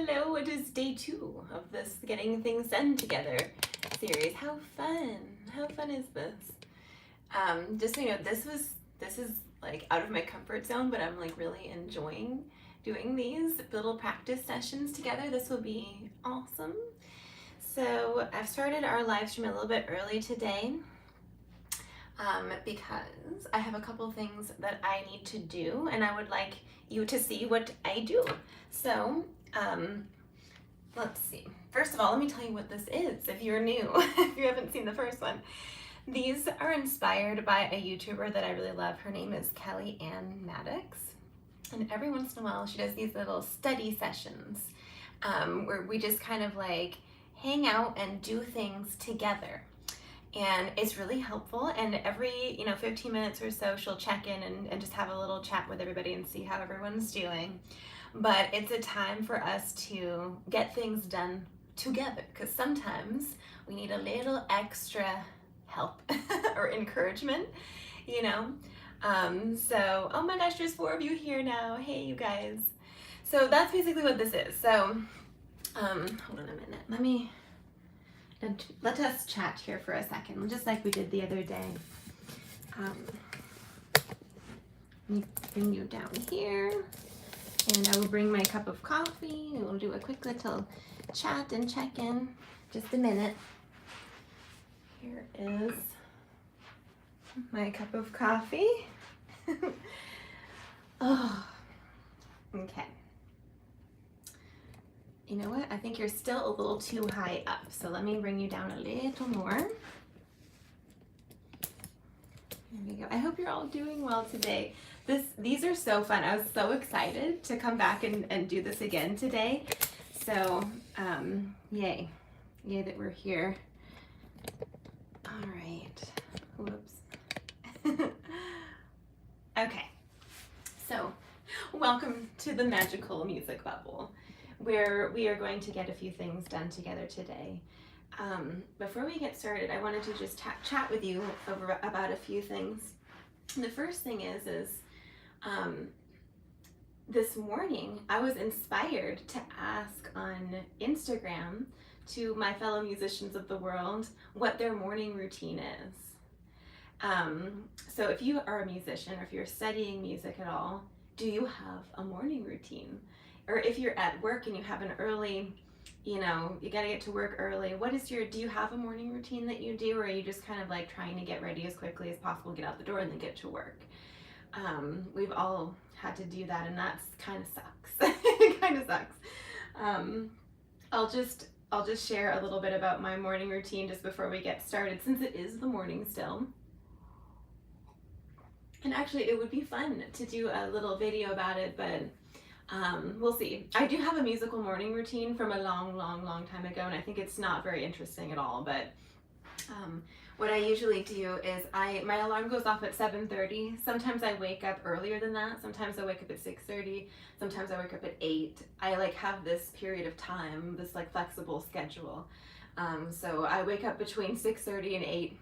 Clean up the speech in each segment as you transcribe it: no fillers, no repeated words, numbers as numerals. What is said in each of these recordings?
Hello, it is day 2 of this Getting Things Done Together series. How fun! How fun is this? Just so you know, this is like out of my comfort zone, but I'm like really enjoying doing these little practice sessions together. This will be awesome. So I've started our live stream a little bit early today because I have a couple things that I need to do and I would like you to see what I do. So let's see. First of all, let me tell you what this is if you're new, if you haven't seen the first one. These are inspired by a YouTuber that I really love. Her name is Kelly Ann Maddox. And every once in a while, she does these little study sessions where we just kind of like hang out and do things together. And it's really helpful. And every 15 minutes or so, she'll check in and just have a little chat with everybody and see how everyone's doing. But it's a time for us to get things done together, because sometimes we need a little extra help or encouragement, So, oh my gosh, there's 4 of you here now. Hey, you guys. So that's basically what this is. So, hold on a minute. Let us chat here for a second, just like we did the other day. Let me bring you down here, and I will bring my cup of coffee, and we'll do a quick little chat and check in. Just a minute. Here is my cup of coffee. Oh, okay. You know what? I think you're still a little too high up, so let me bring you down a little more. There we go. I hope you're all doing well today. These are so fun. I was so excited to come back and do this again today. So, yay that we're here. All right. Whoops. Okay. So, welcome to the magical music bubble, where we are going to get a few things done together today. Before we get started, I wanted to just chat with you about a few things. The first thing is this morning I was inspired to ask on Instagram to my fellow musicians of the world what their morning routine is. So if you are a musician, or if you're studying music at all, do you have a morning routine? Or if you're at work and you have an early, you gotta get to work early, do you have a morning routine that you do, or are you just kind of like trying to get ready as quickly as possible, get out the door, and then get to work? We've all had to do that, and that's kind of sucks. It kind of sucks. I'll just share a little bit about my morning routine just before we get started, since it is the morning still. And actually, it would be fun to do a little video about it, but we'll see. I do have a musical morning routine from a long time ago, and I think it's not very interesting at all, but what I usually do is my alarm goes off at 7:30. Sometimes I wake up earlier than that. Sometimes I wake up at 6:30. Sometimes I wake up at 8. I have this period of time, this flexible schedule. So I wake up between 6:30 and 8.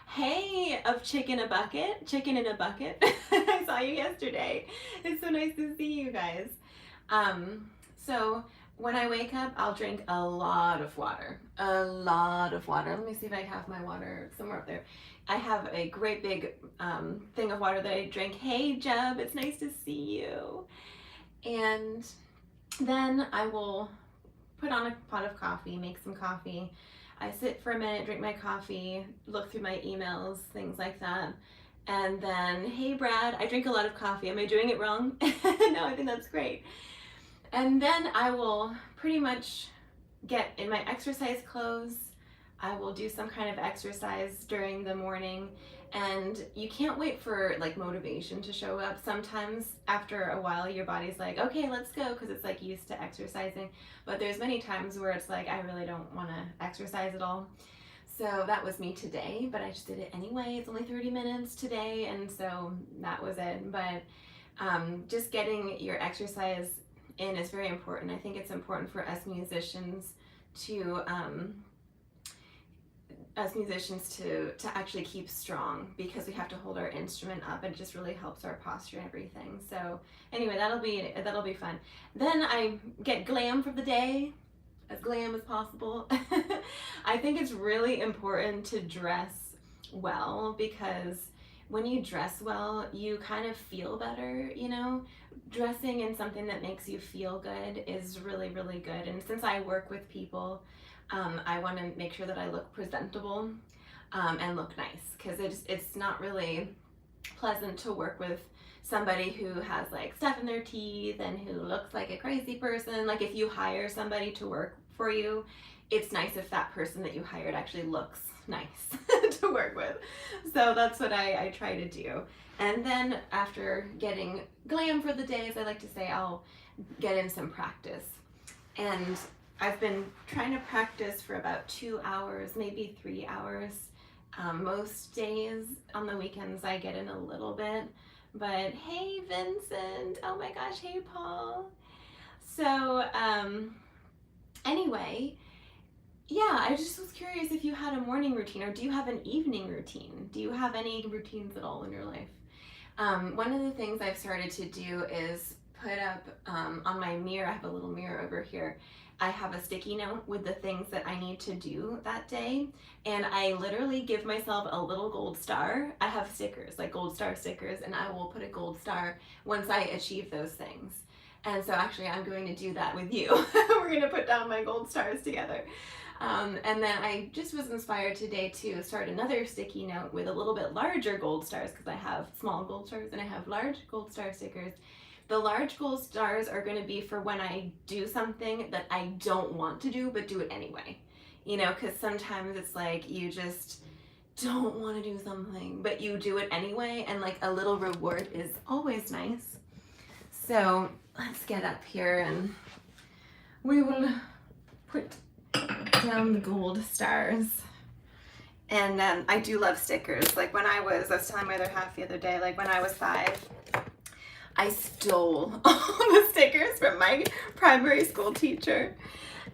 Hey, of chicken in a bucket. I saw you yesterday. It's so nice to see you guys. So when I wake up, I'll drink a lot of water. Let me see if I have my water somewhere up there. I have a great big thing of water that I drink. Hey, Jeb, it's nice to see you. And then I will put on a pot of coffee, make some coffee. I sit for a minute, drink my coffee, look through my emails, things like that. And then, hey, Brad, I drink a lot of coffee. Am I doing it wrong? No, I think that's great. And then I will pretty much get in my exercise clothes. I will do some kind of exercise during the morning, and you can't wait for motivation to show up. Sometimes after a while your body's like, okay, let's go, because it's used to exercising. But there's many times where it's I really don't want to exercise at all. So that was me today, but I just did it anyway. It's only 30 minutes today, and so that was it. But just getting your exercise in is very important. I think it's important for us musicians to as musicians to actually keep strong, because we have to hold our instrument up, and it just really helps our posture and everything. So anyway, that'll be fun. Then I get glam for the day, as glam as possible. I think it's really important to dress well, because when you dress well, you kind of feel better, you know? Dressing in something that makes you feel good is really, really good. And since I work with people, I want to make sure that I look presentable and look nice, because it's not really pleasant to work with somebody who has like stuff in their teeth and who looks like a crazy person. Like if you hire somebody to work for you, it's nice if that person that you hired actually looks nice to work with. So that's what I try to do. And then after getting glam for the day, as I like to say, I'll get in some practice. And I've been trying to practice for about 2 hours, maybe 3 hours. Most days. On the weekends I get in a little bit. But hey Vincent, oh my gosh, hey Paul. So anyway, yeah, I just was curious if you had a morning routine, or do you have an evening routine? Do you have any routines at all in your life? One of the things I've started to do is put up on my mirror, I have a little mirror over here, I have a sticky note with the things that I need to do that day, and I literally give myself a little gold star. I have stickers, like gold star stickers, and I will put a gold star once I achieve those things. And so actually I'm going to do that with you. We're going to put down my gold stars together. And then I just was inspired today to start another sticky note with a little bit larger gold stars, because I have small gold stars and I have large gold star stickers. The large gold stars are going to be for when I do something that I don't want to do, but do it anyway. You know, because sometimes it's like you just don't want to do something, but you do it anyway, and like a little reward is always nice. So let's get up here and we will put down the gold stars. And I do love stickers. Like when I was telling my other half the other day, like when I was 5, I stole all the stickers from my primary school teacher,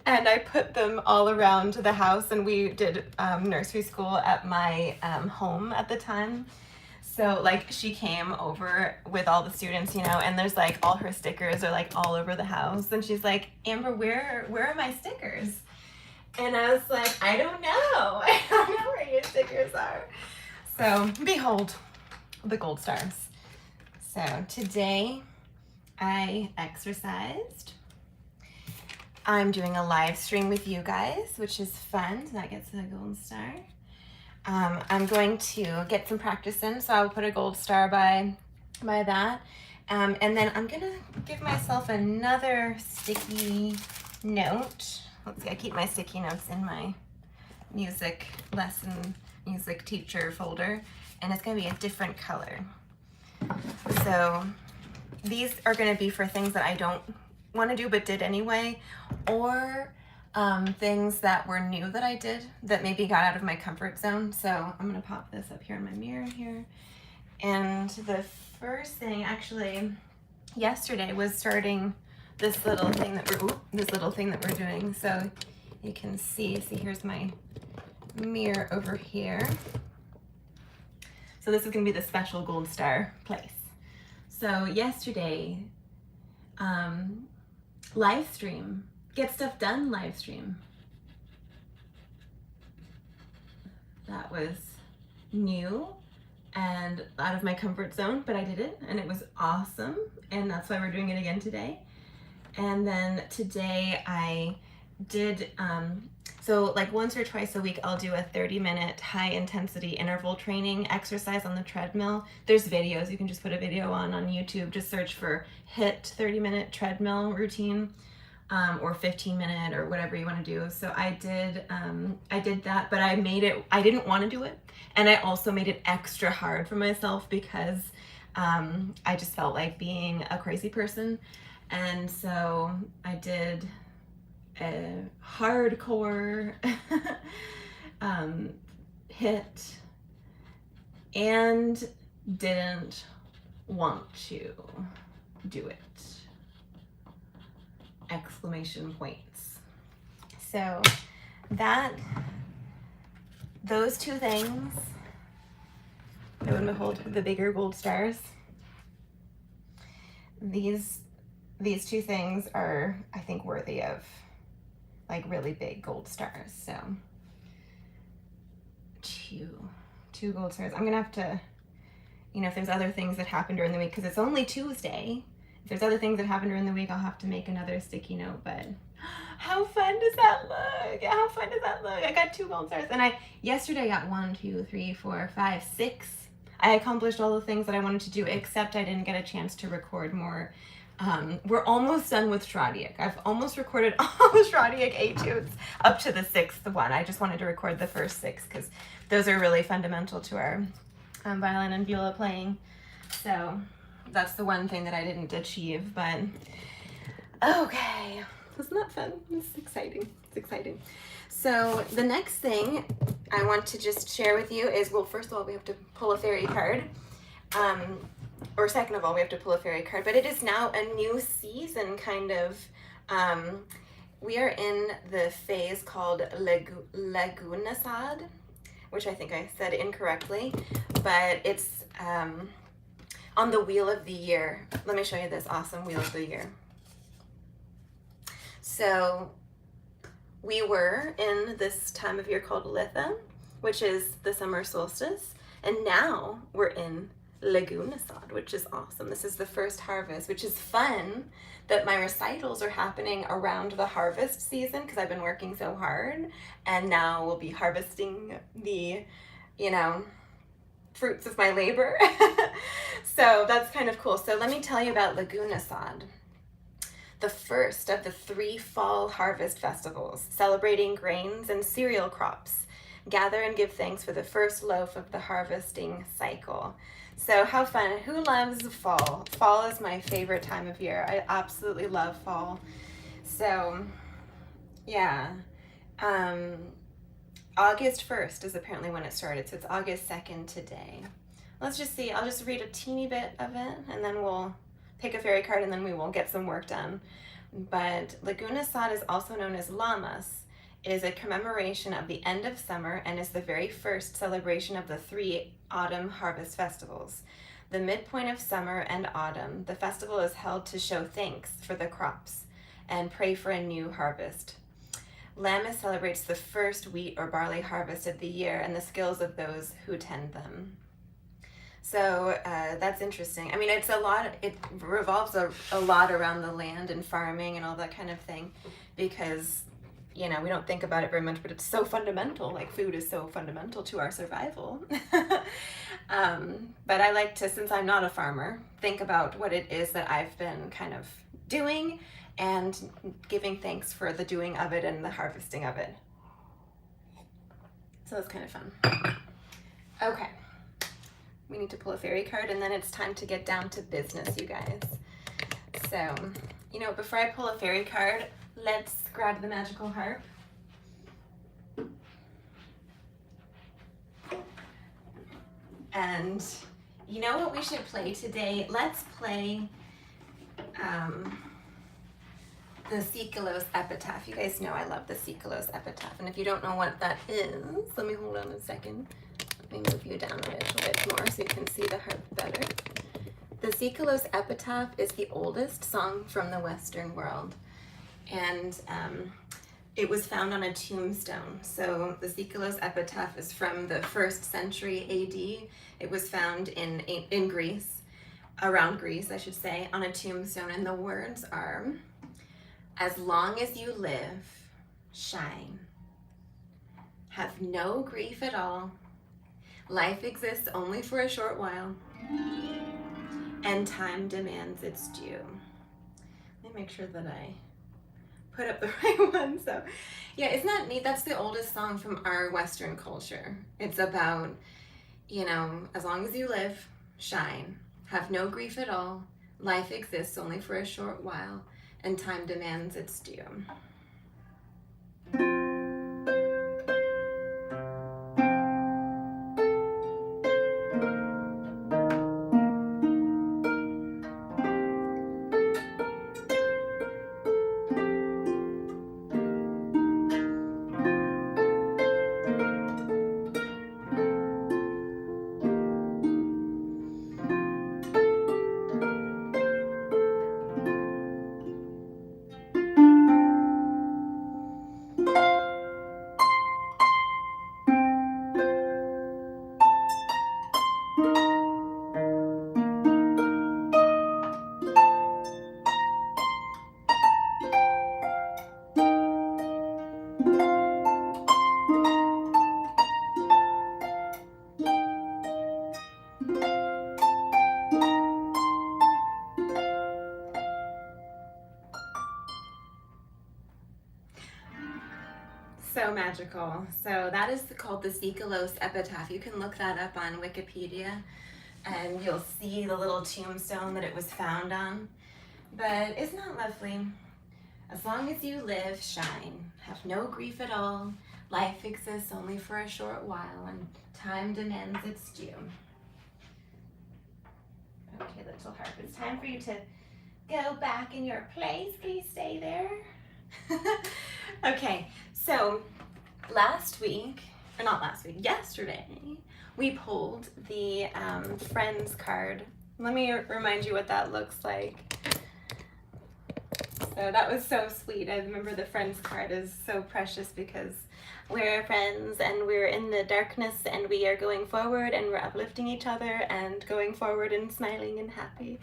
and I put them all around the house, and we did nursery school at my home at the time. So like she came over with all the students, you know, and there's like all her stickers are like all over the house, and she's like, Amber, where are my stickers? And I was like, I don't know. I don't know where your stickers are. So behold, the gold stars. So today I exercised. I'm doing a live stream with you guys, which is fun. So that gets a gold star. I'm going to get some practice in, so I'll put a gold star by that. And then I'm gonna give myself another sticky note. Let's see, I keep my sticky notes in my music lesson, music teacher folder, and it's gonna be a different color. So these are going to be for things that I don't want to do but did anyway, or things that were new that I did that maybe got out of my comfort zone. So I'm going to pop this up here on my mirror here. And the first thing, actually, yesterday was starting this little thing that we're doing. So you can see here's my mirror over here. So this is going to be the special gold star place. So yesterday, live stream, get stuff done live stream. That was new and out of my comfort zone, but I did it and it was awesome. And that's why we're doing it again today. And then today I did, so like once or twice a week, I'll do a 30-minute high intensity interval training exercise on the treadmill. There's videos, you can just put a video on YouTube, just search for HIT 30-minute treadmill routine, or 15-minute or whatever you want to do. So I did that, but I didn't want to do it. And I also made it extra hard for myself because I just felt like being a crazy person. And so I did a hardcore HIT and didn't want to do it. Exclamation points. So those two things, lo and behold, the bigger gold stars, these two things are, I think, worthy of like really big gold stars. So two gold stars. I'm gonna have to, you know, if there's other things that happen during the week, because it's only Tuesday. If there's other things that happen during the week, I'll have to make another sticky note. But how fun does that look? How fun does that look? I got 2 gold stars, and yesterday I got 1, 2, 3, 4, 5, 6. I accomplished all the things that I wanted to do, except I didn't get a chance to record more. We're almost done with Schrodiak. I've almost recorded all the Schrodiak etudes up to the 6th one. I just wanted to record the first 6 because those are really fundamental to our violin and viola playing. So that's the one thing that I didn't achieve, but okay. Isn't that fun? It's exciting. It's exciting. So the next thing I want to just share with you is, well, first of all, we have to pull a fairy card. Or second of all, we have to pull a fairy card, but it is now a new season, kind of. We are in the phase called Lagunasad, which I think I said incorrectly, but it's on the Wheel of the Year. Let me show you this awesome Wheel of the Year. So we were in this time of year called Litha, which is the summer solstice, and now we're in Lagunasad, which is awesome. This is the first harvest, which is fun that my recitals are happening around the harvest season because I've been working so hard, and now we'll be harvesting the, you know, fruits of my labor. So that's kind of cool. So let me tell you about Lagunasad, the first of the 3 fall harvest festivals celebrating grains and cereal crops. Gather and give thanks for the first loaf of the harvesting cycle. So how fun. Who loves fall? Fall is my favorite time of year. I absolutely love fall. So yeah, August 1st is apparently when it started. So it's August 2nd today. Let's just see. I'll just read a teeny bit of it and then we'll pick a fairy card and then we will get some work done. But Lagunasad is also known as Lamas. It is a commemoration of the end of summer and is the very first celebration of the 3 autumn harvest festivals. The midpoint of summer and autumn, the festival is held to show thanks for the crops and pray for a new harvest. Lammas celebrates the first wheat or barley harvest of the year and the skills of those who tend them. So that's interesting. I mean, it's a lot, it revolves a lot around the land and farming and all that kind of thing, because, you know, we don't think about it very much, but it's so fundamental. Like, food is so fundamental to our survival. But I like to, since I'm not a farmer, think about what it is that I've been kind of doing and giving thanks for the doing of it and the harvesting of it. So it's kind of fun. Okay. We need to pull a fairy card and then it's time to get down to business, you guys. So, you know, before I pull a fairy card, let's grab the magical harp. And you know what we should play today? Let's play the Sikelos Epitaph. You guys know I love the Sikelos Epitaph. And if you don't know what that is, let me hold on a second. Let me move you down a little bit more so you can see the harp better. The Sikelos Epitaph is the oldest song from the Western world. And it was found on a tombstone. So the Sikelos Epitaph is from the 1st century AD. It was found in Greece, around Greece, I should say, on a tombstone. And the words are, "As long as you live, shine. Have no grief at all. Life exists only for a short while, and time demands its due." Let me make sure that I put up the right one. So yeah, isn't that neat? That's the oldest song from our Western culture. It's about, you know, as long as you live, shine. Have no grief at all. Life exists only for a short while, and time demands its due. so magical. So that is called the Sikelos epitaph. You can look that up on Wikipedia and you'll see the little tombstone that it was found on. But isn't that lovely? As long as you live, shine, have no grief at all. Life exists only for a short while, and time demands its due. Okay, little Harp, it's time for you to go back in your place. Please stay there. Okay, so yesterday, we pulled the Friends card. Let me remind you what that looks like. So that was so sweet. I remember the Friends card is so precious because we're friends and we're in the darkness and we are going forward and we're uplifting each other and going forward and smiling and happy.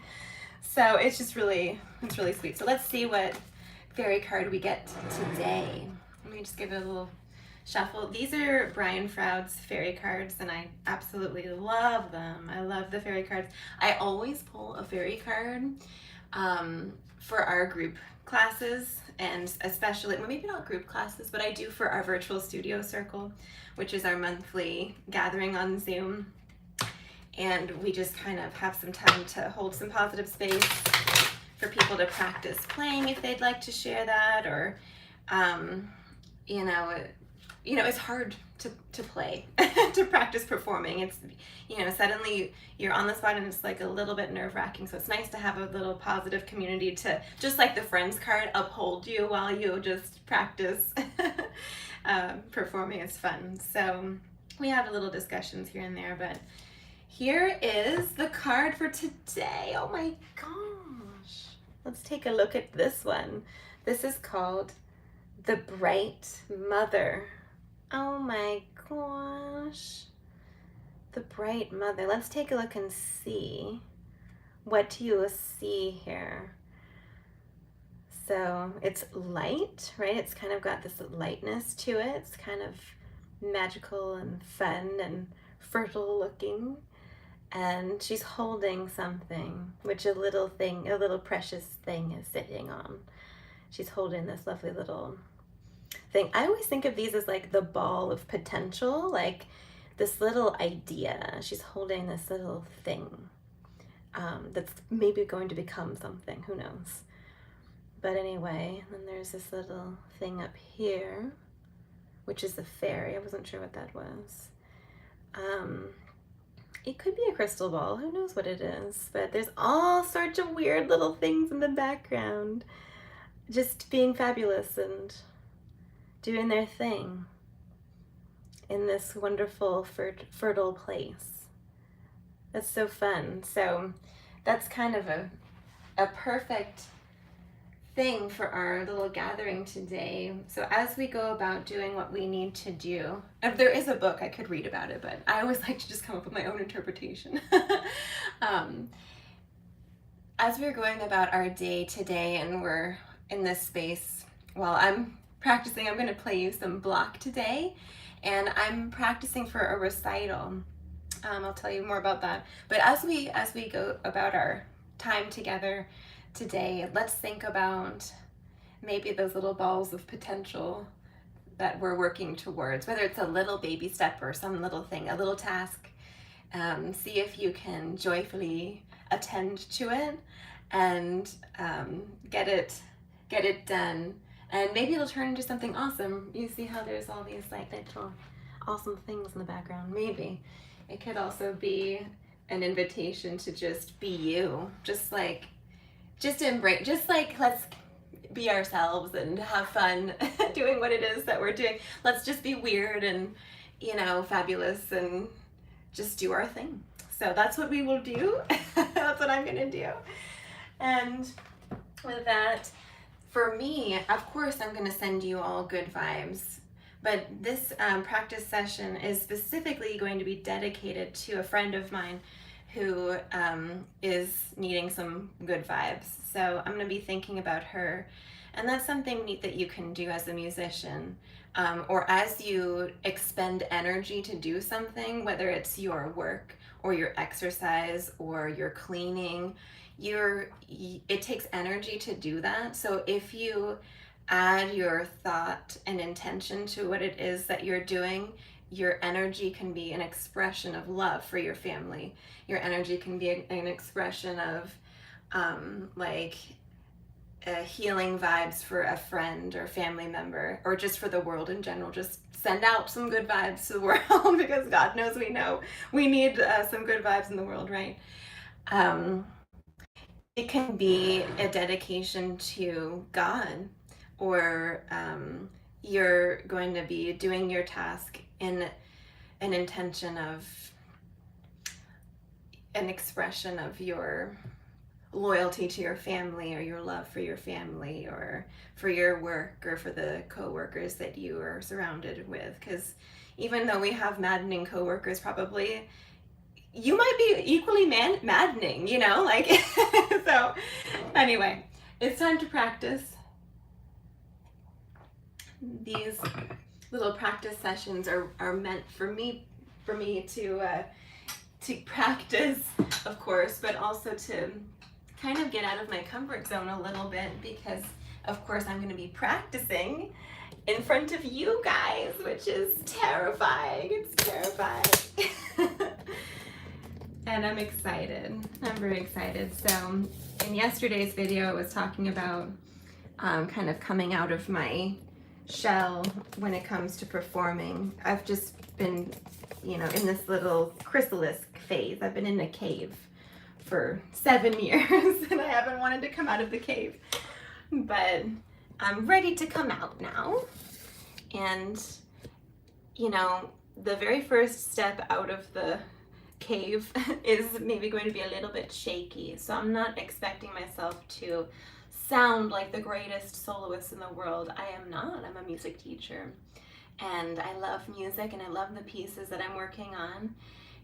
So it's just really, it's really sweet. So let's see what fairy card we get today. Let me just give it a little shuffle. These are Brian Froud's fairy cards and I absolutely love them. I love the fairy cards. I always pull a fairy card for our group classes, and especially, well, maybe not group classes, but I do for our virtual studio circle, which is our monthly gathering on Zoom. And we just kind of have some time to hold some positive space for people to practice playing if they'd like to share that, or, it's hard to play, to practice performing. It's, suddenly you're on the spot and it's like a little bit nerve-wracking. So it's nice to have a little positive community to, just like the Friends card, uphold you while you just practice. Performing is fun. So we have little discussions here and there, but here is the card for today. Oh my gosh. Let's take a look at this one. This is called The Bright Mother. Oh my gosh. The Bright Mother. Let's take a look and see. What do you see here? So it's light, right? It's kind of got this lightness to it. It's kind of magical and fun and fertile looking. And she's holding something, which a little precious thing is sitting on. She's holding this lovely little thing. I always think of these as like the ball of potential, like this little idea. She's holding this little thing that's maybe going to become something, who knows. But anyway, then there's this little thing up here, which is the fairy. I wasn't sure what that was. It could be a crystal ball, who knows what it is, but there's all sorts of weird little things in the background, just being fabulous and doing their thing in this wonderful, fertile place. That's so fun. So that's kind of a perfect thing for our little gathering today. So as we go about doing what we need to do, if there is a book, I could read about it, but I always like to just come up with my own interpretation. As we're going about our day today and we're in this space, while I'm practicing, I'm going to play you some Bloch today, and I'm practicing for a recital. I'll tell you more about that. But as we go about our time together today, let's think about maybe those little balls of potential that we're working towards, whether it's a little baby step or some little thing, a little task. See if you can joyfully attend to it and get it done. And maybe it'll turn into something awesome. You see how there's all these like little awesome things in the background. Maybe it could also be an invitation to just be you, just embrace, let's be ourselves and have fun doing what it is that we're doing. Let's just be weird and, fabulous and just do our thing. So that's what we will do. That's what I'm gonna do. And with that, for me, of course, I'm gonna send you all good vibes, but this practice session is specifically going to be dedicated to a friend of mine who is needing some good vibes. So I'm gonna be thinking about her, and that's something neat that you can do as a musician, or as you expend energy to do something, whether it's your work or your exercise or your cleaning, it takes energy to do that. So if you add your thought and intention to what it is that you're doing, your energy can be an expression of love for your family. Your energy can be an expression of like healing vibes for a friend or family member, or just for the world in general. Just send out some good vibes to the world because God knows we need some good vibes in the world, right? It can be a dedication to God, or you're going to be doing your task in an intention of an expression of your loyalty to your family, or your love for your family, or for your work, or for the co-workers that you are surrounded with. Because even though we have maddening co-workers, probably you might be equally maddening, you know, like. So anyway, it's time to practice. These little practice sessions are meant for me to practice, of course, but also to kind of get out of my comfort zone a little bit, because of course I'm going to be practicing in front of you guys, which is terrifying. It's terrifying. And I'm excited. I'm very excited. So in yesterday's video, I was talking about kind of coming out of my shell when it comes to performing. I've just been, you know, in this little chrysalis phase. I've been in a cave for 7 years and I haven't wanted to come out of the cave. But I'm ready to come out now. And, you know, the very first step out of the cave is maybe going to be a little bit shaky. So I'm not expecting myself to sound like the greatest soloist in the world. I am not. I'm a music teacher. And I love music and I love the pieces that I'm working on.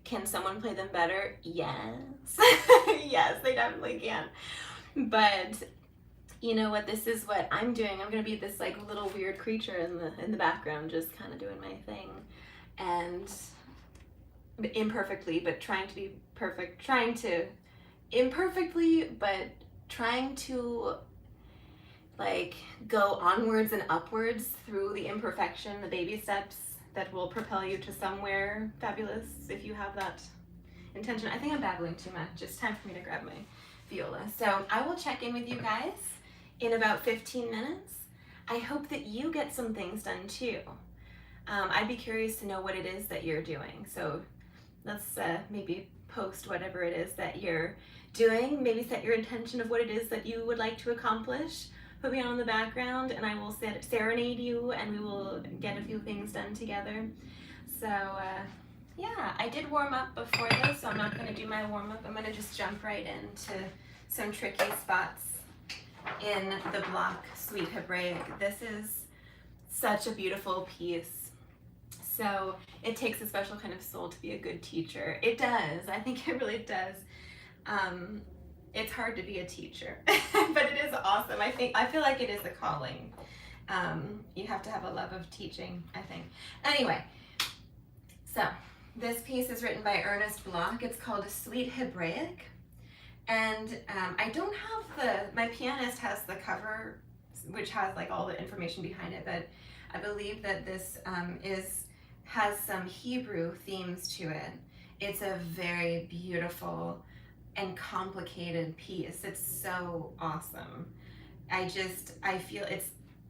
Can someone play them better? Yes. Yes, they definitely can. But you know what, this is what I'm doing. I'm gonna be this like little weird creature in the background, just kind of doing my thing. And imperfectly, but trying to be perfect, trying to like go onwards and upwards through the imperfection, the baby steps that will propel you to somewhere fabulous if you have that intention. I think I'm babbling too much. It's time for me to grab my viola. So I will check in with you guys in about 15 minutes. I hope that you get some things done too. I'd be curious to know what it is that you're doing. So let's maybe post whatever it is that you're doing. Maybe set your intention of what it is that you would like to accomplish. Put me on in the background and I will serenade you and we will get a few things done together. So yeah, I did warm up before this, so I'm not going to do my warm up. I'm going to just jump right into some tricky spots in the Bloch Suite Hebraic. This is such a beautiful piece. So it takes a special kind of soul to be a good teacher. It does. I think it really does. It's hard to be a teacher, but it is awesome. I feel like it is a calling. You have to have a love of teaching, I think. Anyway, so this piece is written by Ernest Bloch. It's called a Suite Hebraic. And I don't have my pianist has the cover, which has like all the information behind it, but I believe that this has some Hebrew themes to it. It's a very beautiful and complicated piece. It's so awesome. I feel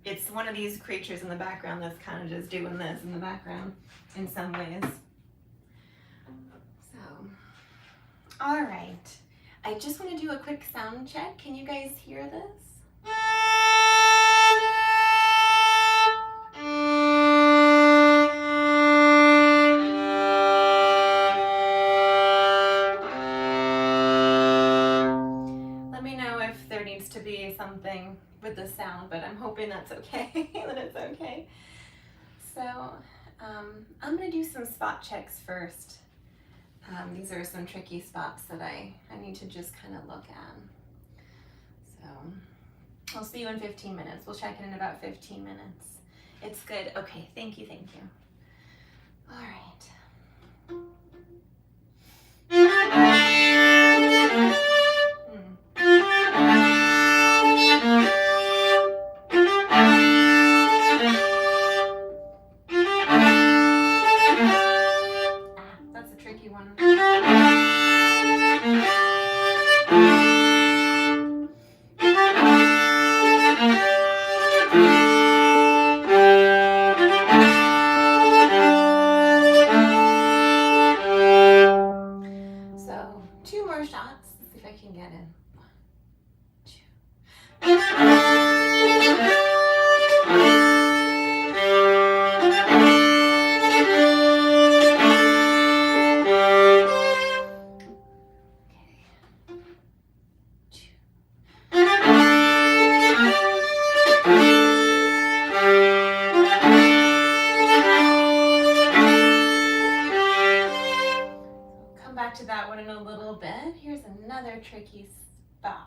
it's one of these creatures in the background that's kind of just doing this in the background in some ways. So, all right. I just want to do a quick sound check. Can you guys hear this? Let me know if there needs to be something with the sound, but I'm hoping that's okay, that it's okay. So I'm going to do some spot checks first. These are some tricky spots that I need to just kind of look at. So I'll see you in 15 minutes. We'll check in about 15 minutes. It's good. Okay, thank you, thank you. All right. another tricky spot.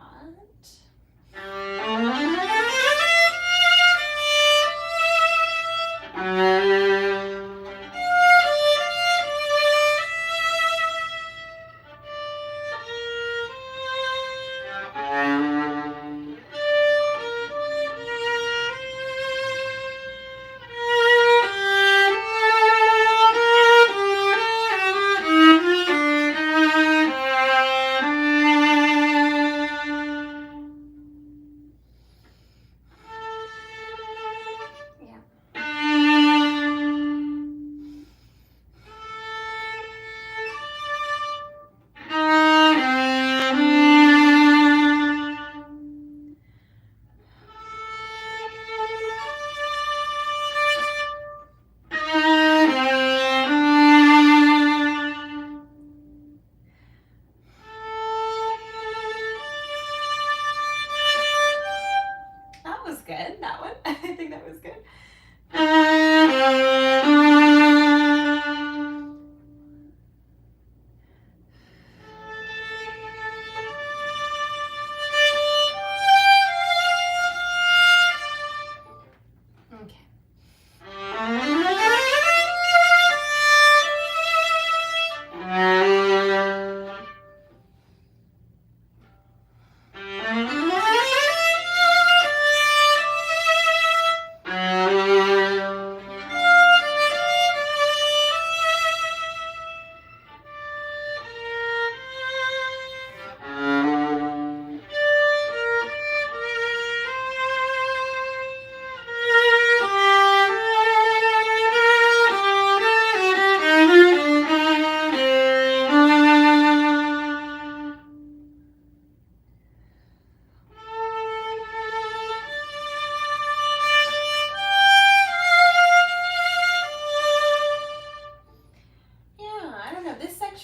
Good, that one. I think that was good.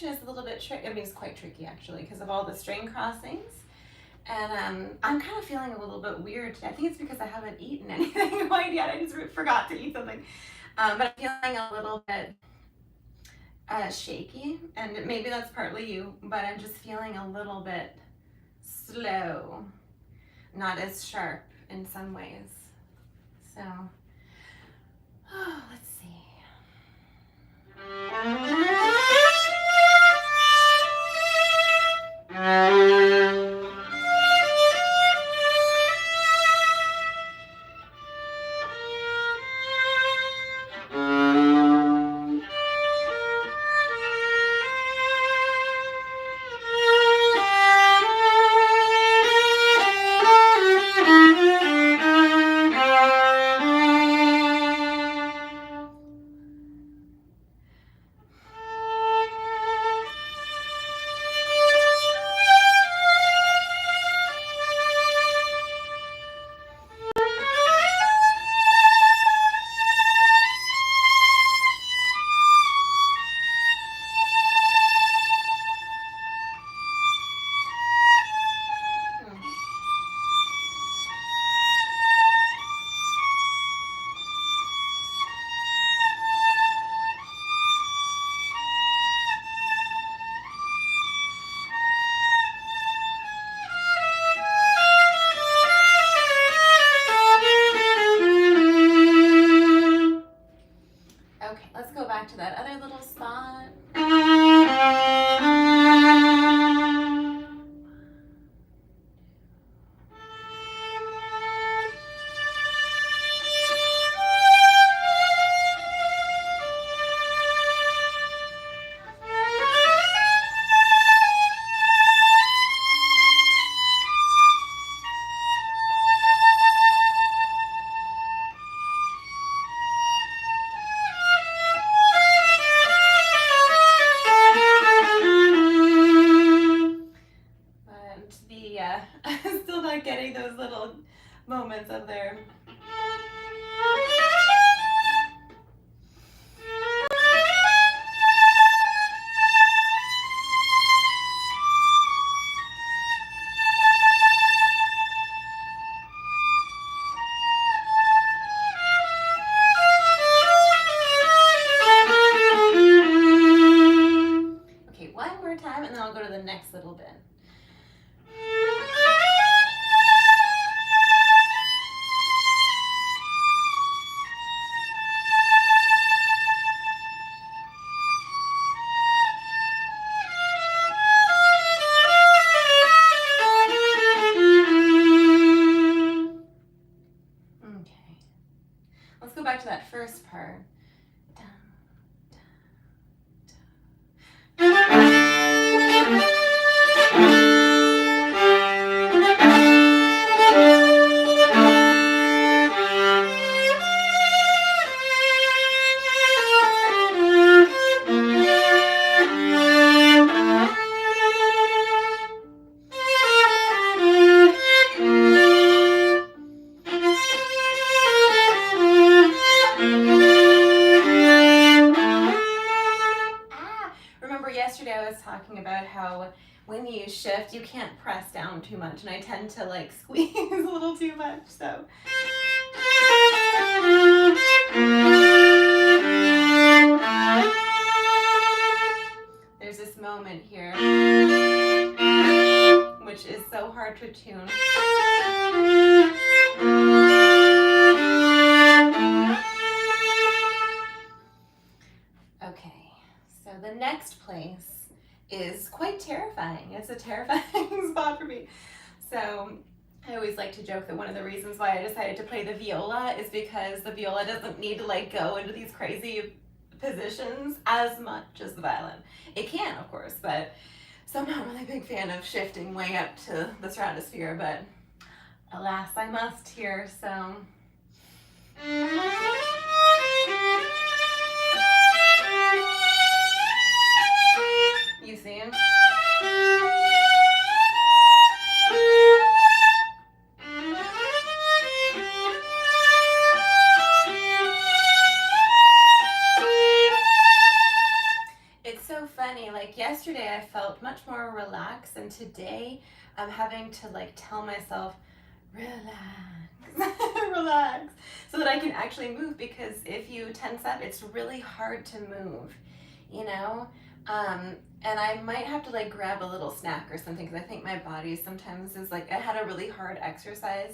Is a little bit tricky. I mean, it's quite tricky actually because of all the string crossings, and I'm kind of feeling a little bit weird today. I think it's because I haven't eaten anything quite yet. I just forgot to eat something, but I'm feeling a little bit shaky, and maybe that's partly you, but I'm just feeling a little bit slow, not as sharp in some ways. So, let's see. To that other little spot. Let's go back to that first part. Yesterday I was talking about how when you shift you can't press down too much, and I tend to like squeeze a little too much, so there's this moment here which is so hard to tune. Okay, so the next place is quite terrifying. It's a terrifying spot for me. So I always like to joke that one of the reasons why I decided to play the viola is because the viola doesn't need to like go into these crazy positions as much as the violin. It can, of course, but so I'm not really a big fan of shifting way up to the stratosphere, but alas, I must here, so. You see him? It's so funny, like yesterday I felt much more relaxed, and today I'm having to like tell myself, relax, relax, so that I can actually move, because if you tense up, it's really hard to move, you know? And I might have to like grab a little snack or something, because I think my body sometimes is like, I had a really hard exercise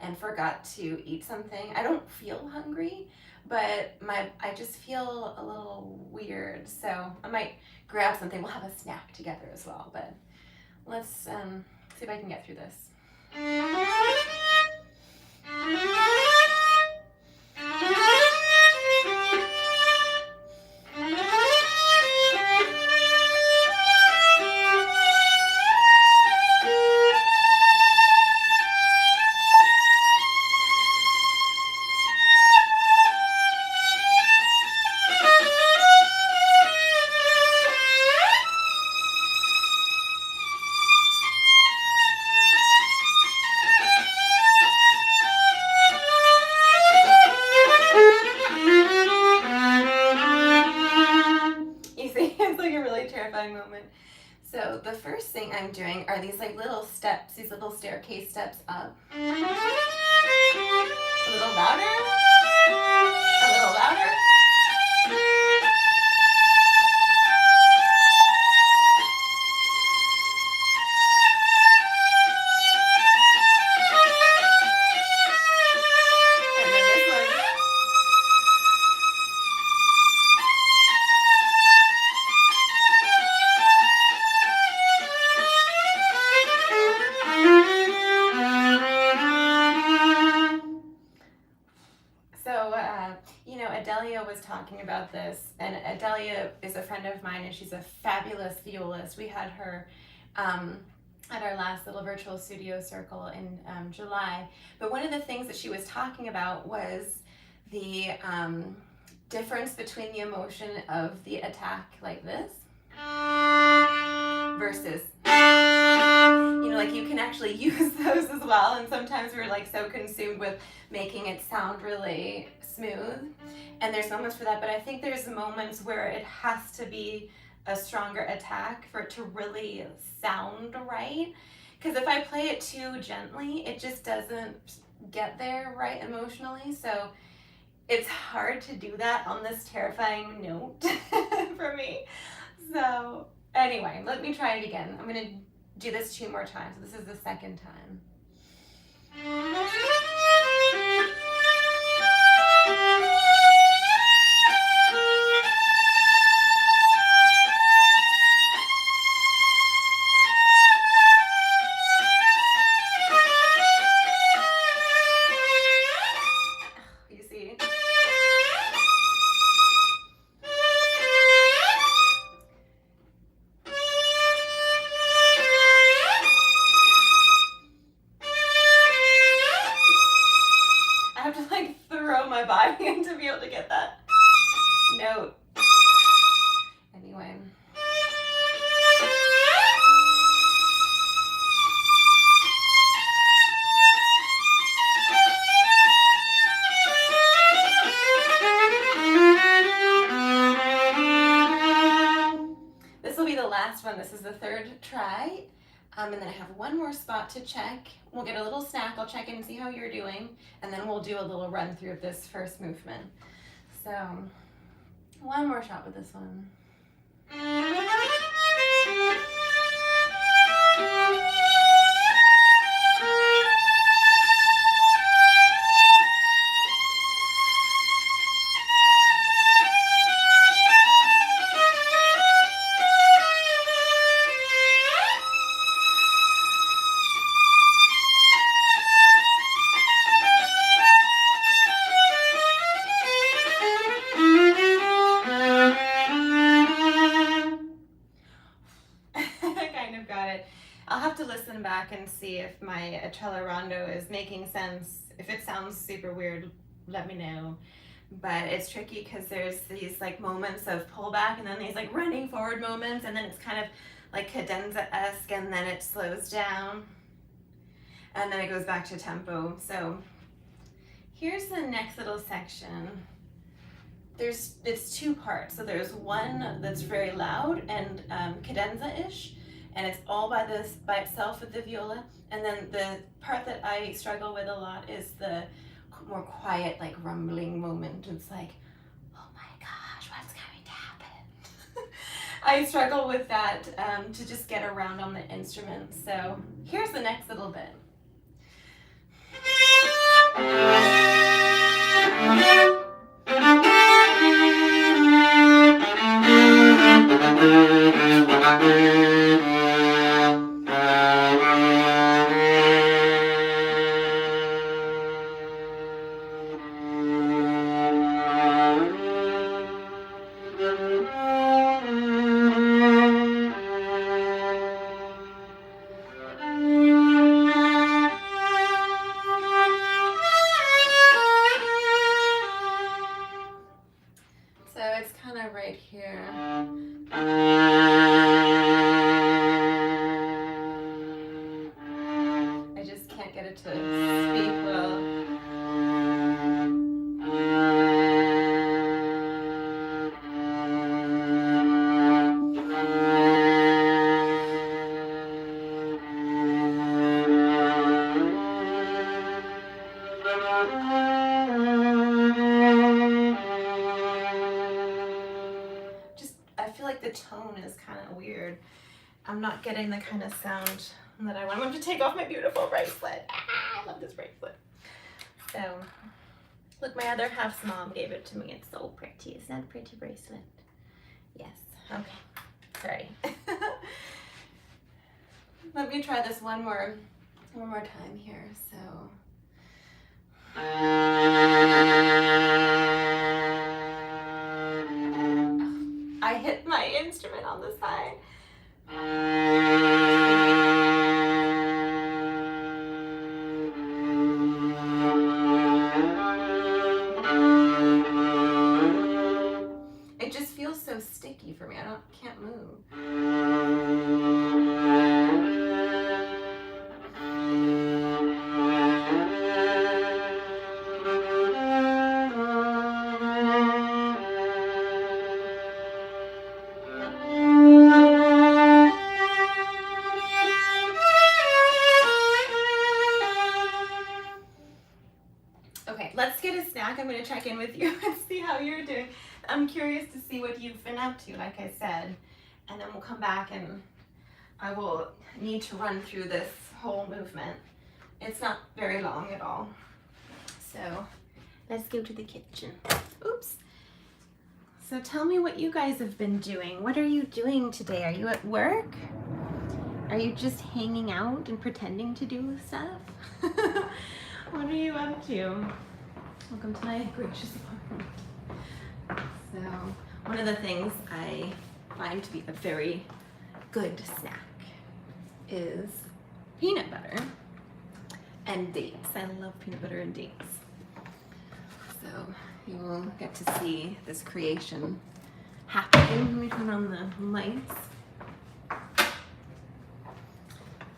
and forgot to eat something. I don't feel hungry, but I just feel a little weird, so I might grab something. We'll have a snack together as well, but let's see if I can get through this. Moment. So the first thing I'm doing are these like little steps, these little staircase steps up. A little louder. A little louder. Adelia was talking about this, and Adelia is a friend of mine, and she's a fabulous violist. We had her at our last little virtual studio circle in July. But one of the things that she was talking about was the difference between the emotion of the attack like this versus, like you can actually use those as well, and sometimes we're like so consumed with making it sound really smooth, and there's moments for that, but I think there's moments where it has to be a stronger attack for it to really sound right, because if I play it too gently, it just doesn't get there right emotionally, so it's hard to do that on this terrifying note for me. So anyway, let me try it again. I'm going to do this 2 more times. This is the second time. You see? body to be able to get that note. Anyway. This will be the last one. This is the third try. And then I have one more spot to check. We'll get a little snack. I'll check in and see how you're doing. And then we'll do a little run through of this first movement. So, one more shot with this one. I'll have to listen back and see if my cello rondo is making sense. If it sounds super weird, let me know. But it's tricky because there's these like moments of pullback and then these like running forward moments, and then it's kind of like cadenza-esque, and then it slows down and then it goes back to tempo. So here's the next little section. It's two parts. So there's one that's very loud and cadenza-ish, and it's all by itself with the viola. And then the part that I struggle with a lot is the more quiet, like rumbling moment. It's like, oh my gosh, what's going to happen? I struggle with that to just get around on the instrument. So here's the next little bit. Right here. I just can't get it to speak well. The tone is kind of weird. I'm not getting the kind of sound that I want. I'm going to take off my beautiful bracelet. I love this bracelet. So, look, my other half's mom gave it to me. It's so pretty. Isn't that a pretty bracelet? Yes. Okay. Sorry. Let me try this one more time here. So. I hit my instrument on the side. It just feels so sticky for me. I can't move. I'm going to check in with you and see how you're doing. I'm curious to see what you've been up to, like I said, and then we'll come back and I will need to run through this whole movement. It's not very long at all. So let's go to the kitchen. Oops. So tell me what you guys have been doing. What are you doing today? Are you at work? Are you just hanging out and pretending to do stuff? What are you up to? Welcome to my gracious apartment. So, one of the things I find to be a very good snack is peanut butter and dates. I love peanut butter and dates. So, you will get to see this creation happening. Let me turn on the lights.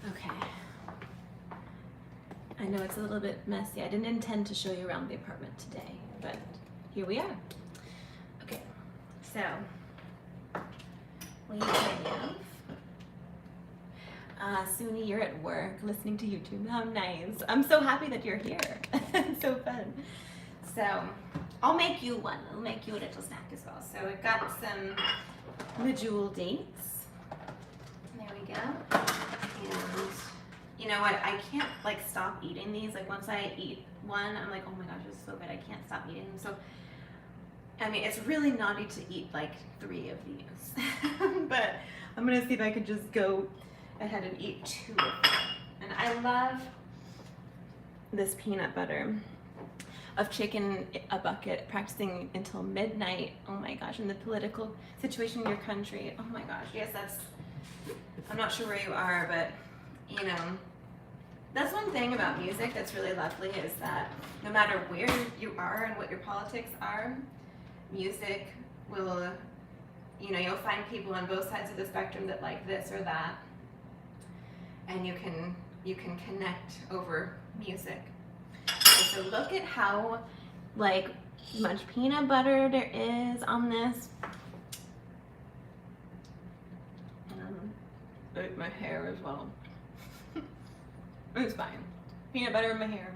Okay. I know it's a little bit messy. I didn't intend to show you around the apartment today, but here we are. Okay, so we have Suni, you're at work listening to YouTube. How nice. I'm so happy that you're here. It's so fun. So I'll make you one. I'll make you a little snack as well. So we've got some medjool dates. There we go. And you know what? I can't like stop eating these. Like once I eat one, I'm like, oh my gosh, this is so good. I can't stop eating them. So I mean, it's really naughty to eat like 3 of these. But I'm gonna see if I could just go ahead and eat 2 of them. And I love this peanut butter of chicken a bucket, practicing until midnight. Oh my gosh, and the political situation in your country. Oh my gosh, yes, that's, I'm not sure where you are, but you know, that's one thing about music that's really lovely is that no matter where you are and what your politics are, music will, you know, you'll find people on both sides of the spectrum that like this or that, and you can connect over music. Okay, so look at how like much peanut butter there is on this. Like my hair as well. It's fine. Peanut butter in my hair.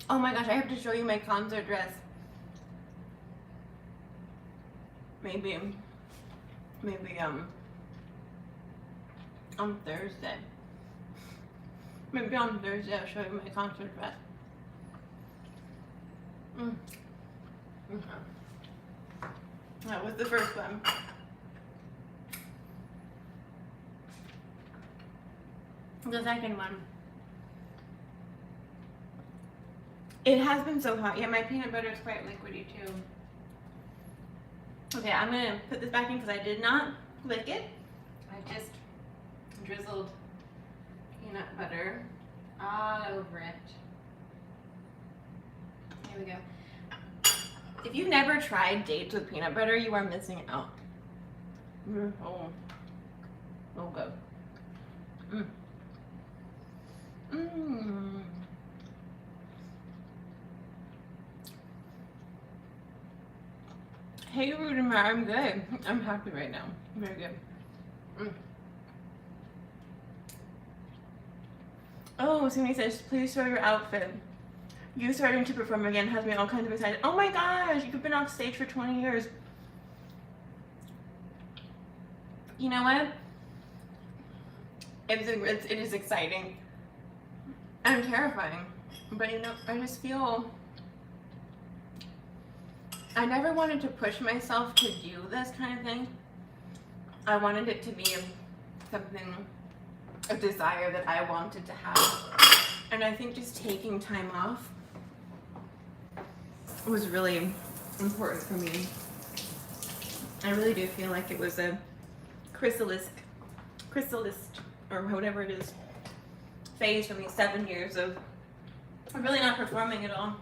Oh my gosh, I have to show you my concert dress. Maybe on Thursday. Maybe on Thursday I'll show you my concert dress. Okay. That was the first one. The second one. It has been so hot. Yeah, my peanut butter is quite liquidy too. Okay, I'm gonna put this back in because I did not lick it. I just drizzled peanut butter all over it. Here we go. If you've never tried dates with peanut butter, you are missing out. Oh good. Hey, Rudimar, I'm good. I'm happy right now. Very good. Oh, Sumi says, please show your outfit. You starting to perform again has me all kinds of excited. Oh my gosh, you've been off stage for 20 years. You know what? It is exciting and terrifying. But you know, I just feel I never wanted to push myself to do this kind of thing. I wanted it to be something, a desire that I wanted to have. And I think just taking time off was really important for me. I really do feel like it was a chrysalis, or whatever it is, phase for me, 7 years of really not performing at all.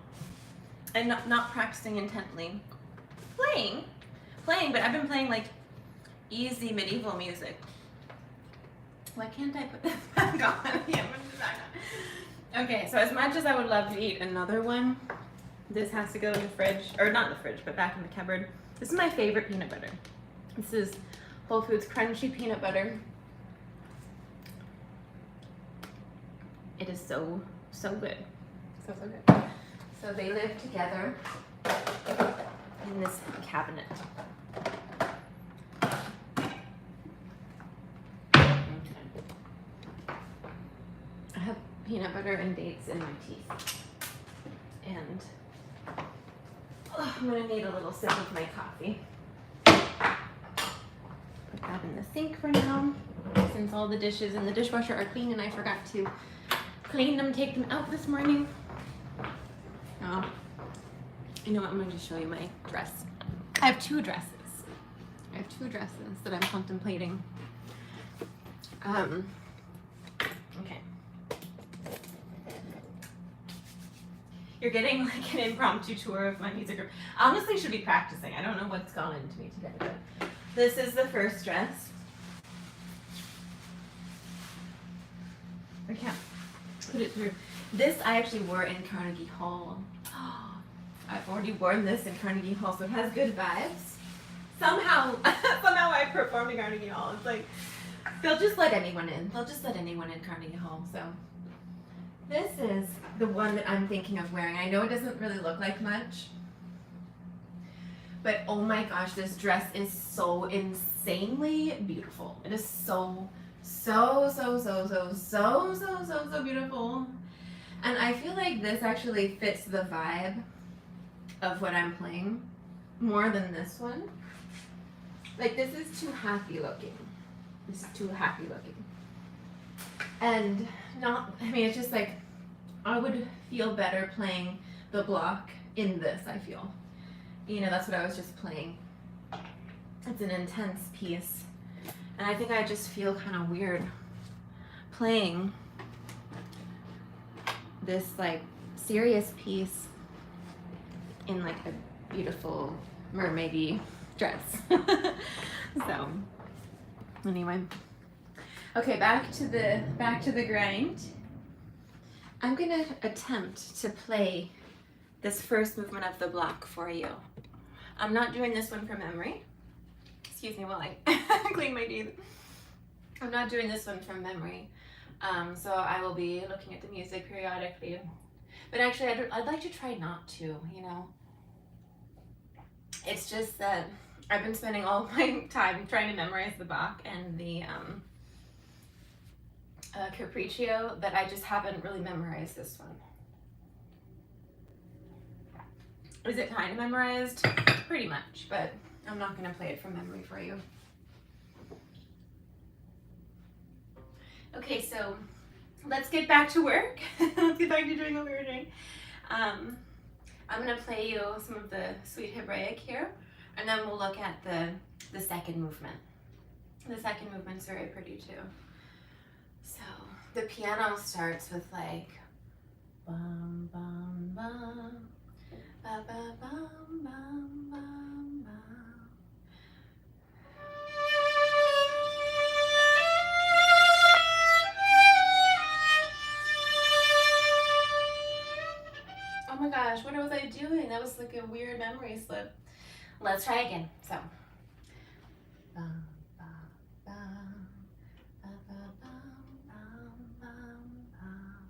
And not practicing intently. Playing, but I've been playing like easy medieval music. Why can't I put this back on? Yeah, okay, so as much as I would love to eat another one, this has to go in the fridge, or not in the fridge, but back in the cupboard. This is my favorite peanut butter. This is Whole Foods crunchy peanut butter. It is so good. So good. So they live together in this cabinet. Okay. I have peanut butter and dates in my teeth. And I'm gonna need a little sip of my coffee. Put that in the sink for now, since all the dishes in the dishwasher are clean and I forgot to clean them, take them out this morning. Oh, you know what, I'm going to show you my dress. I have 2 dresses. I have 2 dresses that I'm contemplating. Okay, You're getting like an impromptu tour of my music group. I honestly should be practicing. I don't know what's gone into me today, but this is the first dress. I can't put it through. This I actually wore in Carnegie Hall. I've already worn this in Carnegie Hall, so it has good vibes. Somehow I performed in Carnegie Hall. It's like, they'll just let anyone in. They'll just let anyone in Carnegie Hall, so. This is the one that I'm thinking of wearing. I know it doesn't really look like much, but oh my gosh, this dress is so insanely beautiful. It is so beautiful. And I feel like this actually fits the vibe of what I'm playing more than this one. Like, this is too happy looking. This is too happy looking. And it's just like, I would feel better playing the Bloch in this, I feel. You know, that's what I was just playing. It's an intense piece. And I think I just feel kind of weird playing this, like, serious piece in, like, a beautiful mermaidy dress. So, anyway. Okay, back to the grind. I'm gonna attempt to play this first movement of the Bloch for you. I'm not doing this one from memory. Excuse me while I clean my teeth. I'm not doing this one from memory. So I will be looking at the music periodically. But actually, I'd like to try not to, you know. It's just that I've been spending all my time trying to memorize the Bach and the Capriccio, that I just haven't really memorized this one. Is it kind of memorized? Pretty much, but I'm not going to play it from memory for you. Okay, so let's get back to work. Let's get back to doing what we were doing. I'm going to play you some of the Suite Hebraic here, and then we'll look at the second movement. The second movement's very pretty too. So the piano starts with like bum bum bum ba ba bum bum bum bum. Oh my gosh, what was I doing? That was like a weird memory slip. Let's try again. So bum bum bum ba ba bum bum bum bum.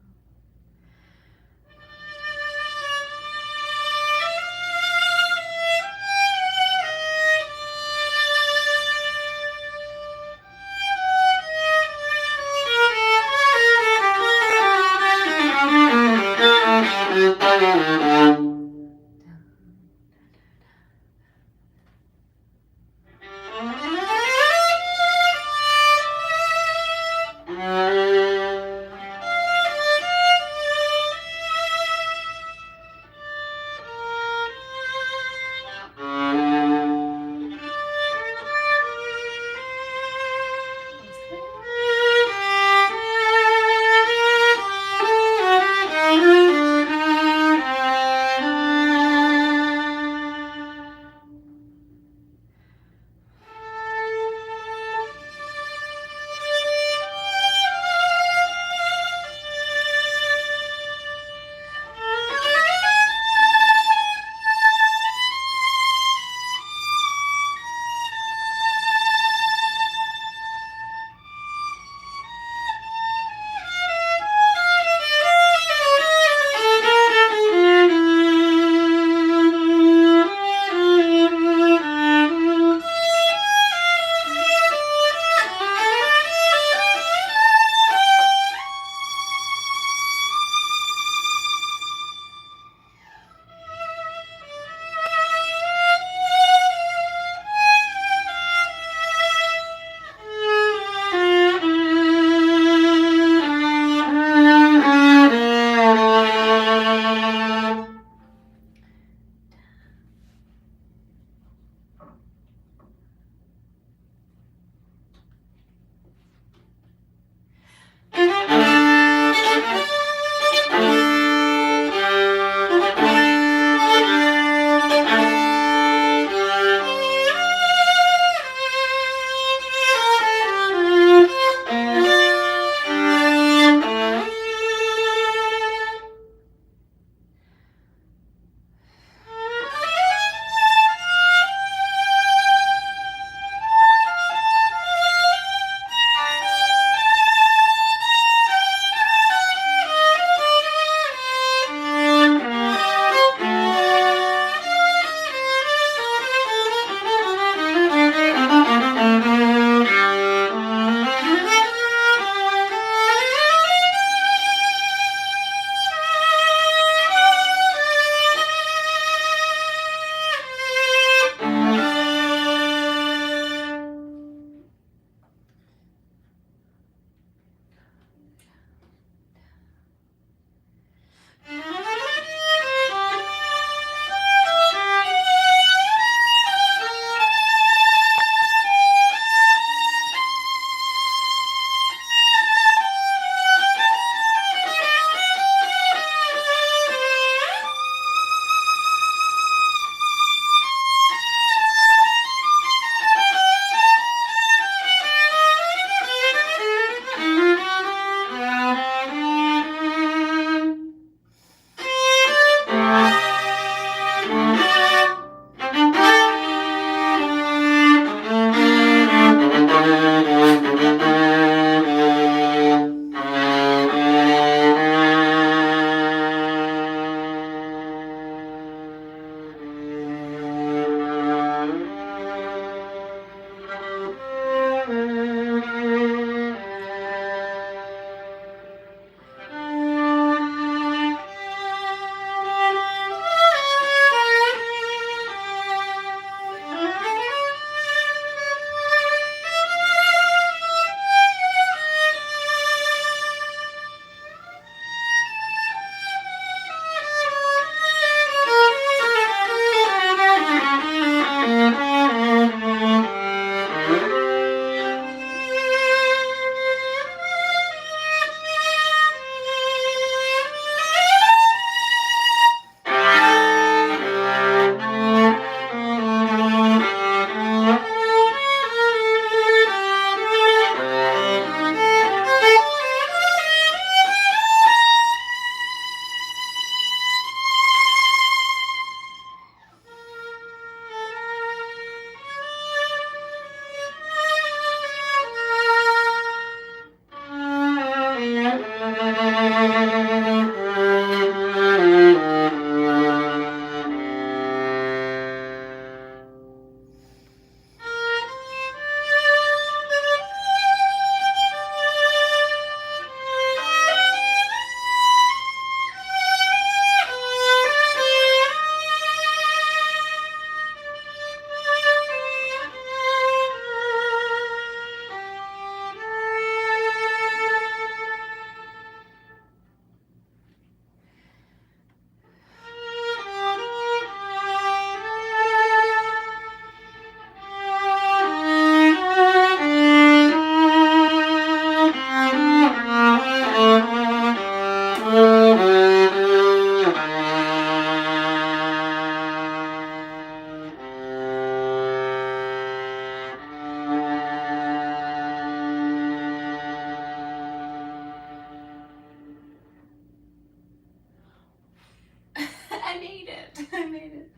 I made it. I made it.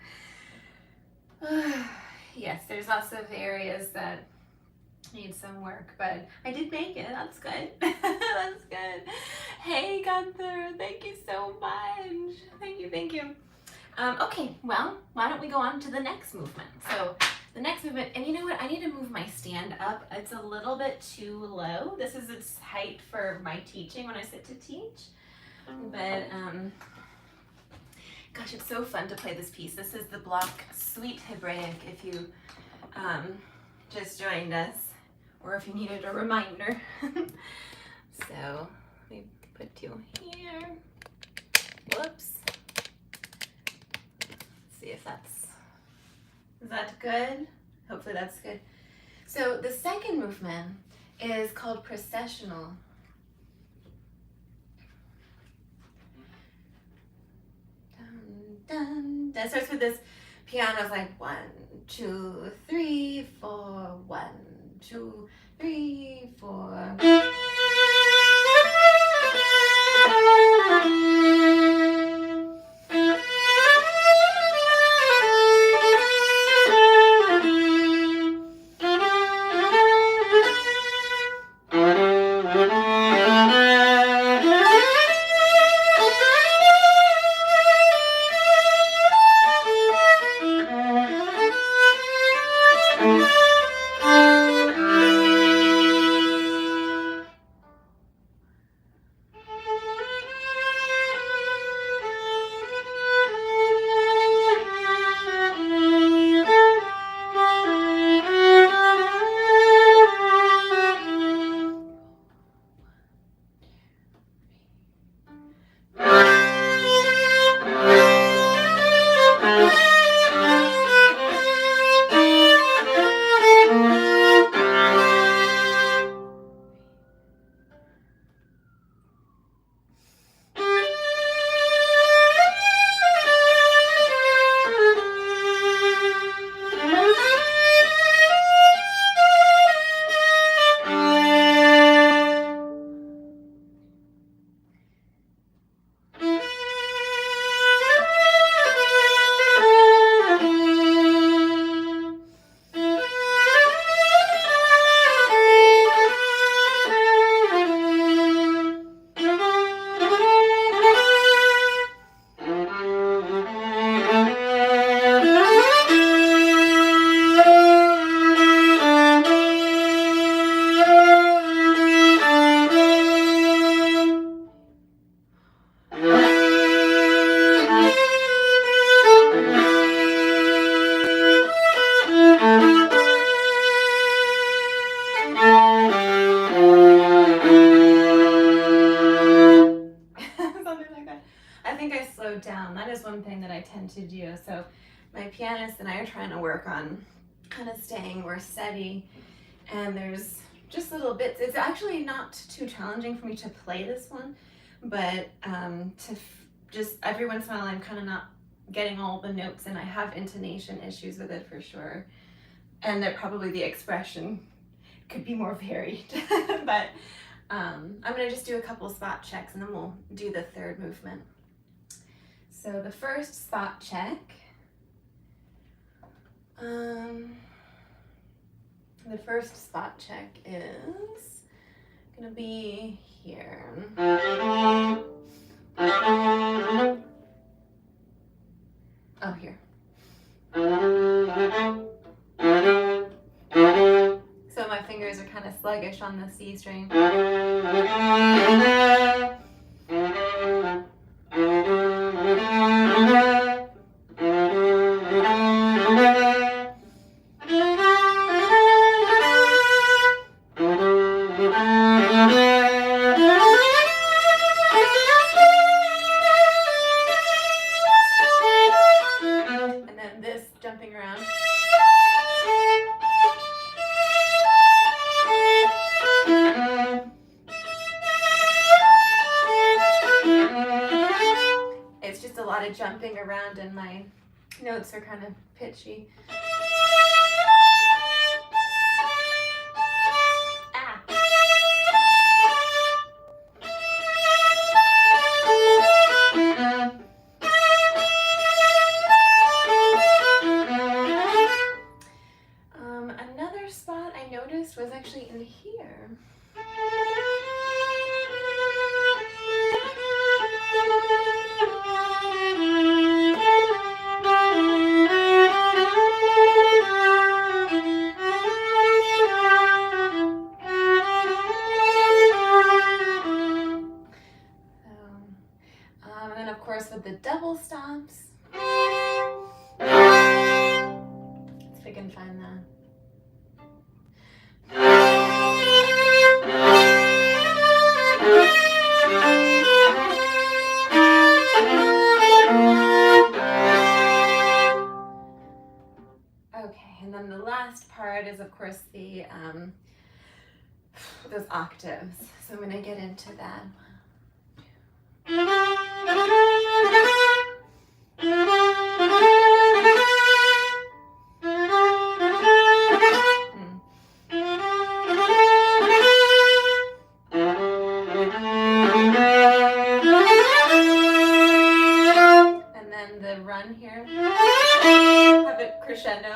Yes, there's lots of areas that need some work, but I did make it. That's good. That's good. Hey, Gunther, thank you so much. Thank you, thank you. Okay, well, why don't we go on to the next movement? So the next movement, and you know what? I need to move my stand up. It's a little bit too low. This is its height for my teaching when I sit to teach. But, gosh, it's so fun to play this piece. This is the Bloch Suite Hebraic, if you just joined us, or if you needed a reminder. So, let me put you here. Whoops. Let's see if is that good? Hopefully that's good. So, the second movement is called processional. Dun, dun. It starts with this piano's like 1, 2, 3, 4, 1, 2, 3, 4. Down. That is one thing that I tend to do. So my pianist and I are trying to work on kind of staying more steady, and there's just little bits. It's actually not too challenging for me to play this one, but just every once in a while I'm kind of not getting all the notes, and I have intonation issues with it for sure, and that probably the expression could be more varied. But I'm gonna just do a couple spot checks and then we'll do the third movement. So the first spot check, is gonna be here. kind of sluggish on the C string. Jumping around. It's just a lot of jumping around and my notes are kind of pitchy. Another spot I noticed was actually in here. And then of course with the double stops. Let's see if I can find that. Okay, and then the last part is of course the those octaves. So I'm going to get into that. And then the run here. Have it crescendo.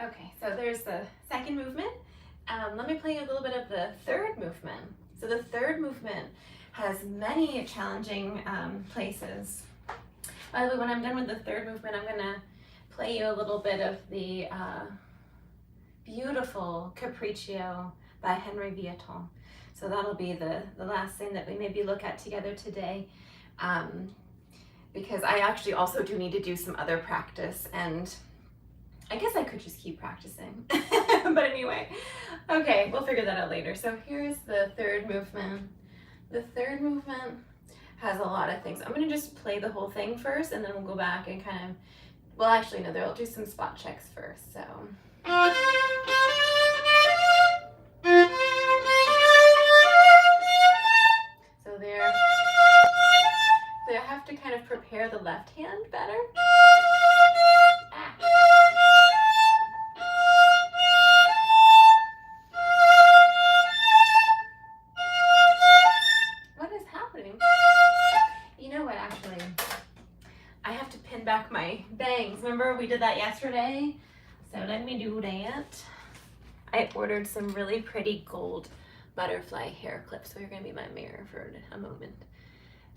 Okay, so there's the second movement. Let me play you a little bit of the third movement. So the third movement has many challenging places. By the way, when I'm done with the third movement, I'm going to play you a little bit of the beautiful Capriccio by Henry Vieuxtemps. So that'll be the last thing that we maybe look at together today, because I actually also do need to do some other practice, and I guess I could just keep practicing. But anyway, okay, we'll figure that out later. So here's the third movement. The third movement has a lot of things. I'm going to just play the whole thing first, and then we'll go back and kind of, well, actually, no, I'll do some spot checks first. So. So there. So I have to kind of prepare the left hand better. What is happening? You know what, actually, I have to pin back my bangs. Remember we did that yesterday? So let me do that. I ordered some really pretty gold butterfly hair clips, so you're going to be my mirror for a moment.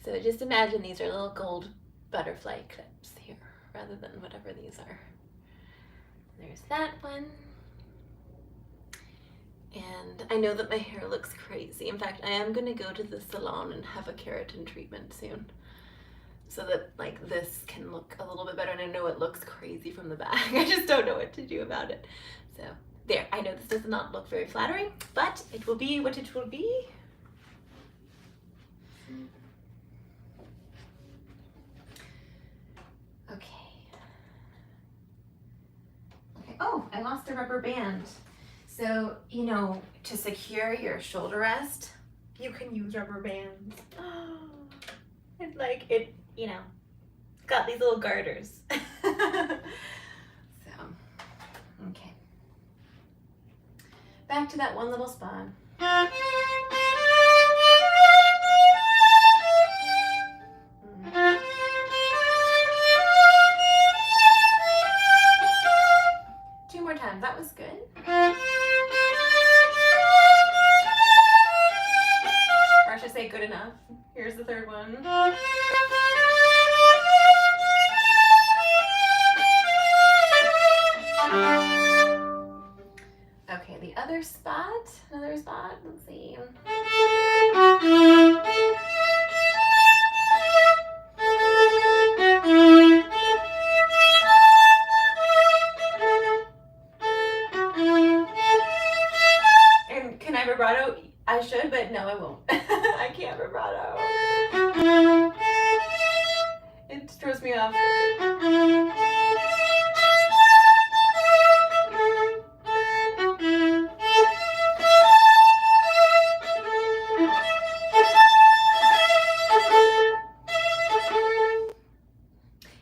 So just imagine these are little gold butterfly clips here, rather than whatever these are. There's that one. And I know that my hair looks crazy. In fact, I am going to go to the salon and have a keratin treatment soon, so that like this can look a little bit better. And I know it looks crazy from the back. I just don't know what to do about it. So there, I know this does not look very flattering, but it will be what it will be. Okay. Okay. Oh, I lost a rubber band. So, you know, to secure your shoulder rest, you can use rubber bands. Oh, it's like it, you know, got these little garters. So, okay. Back to that one little spot. good enough. Here's the third one. Okay, the other spot, another spot, let's see. And can I vibrato? I should, but no, I won't. I can't vibrato. It throws me off.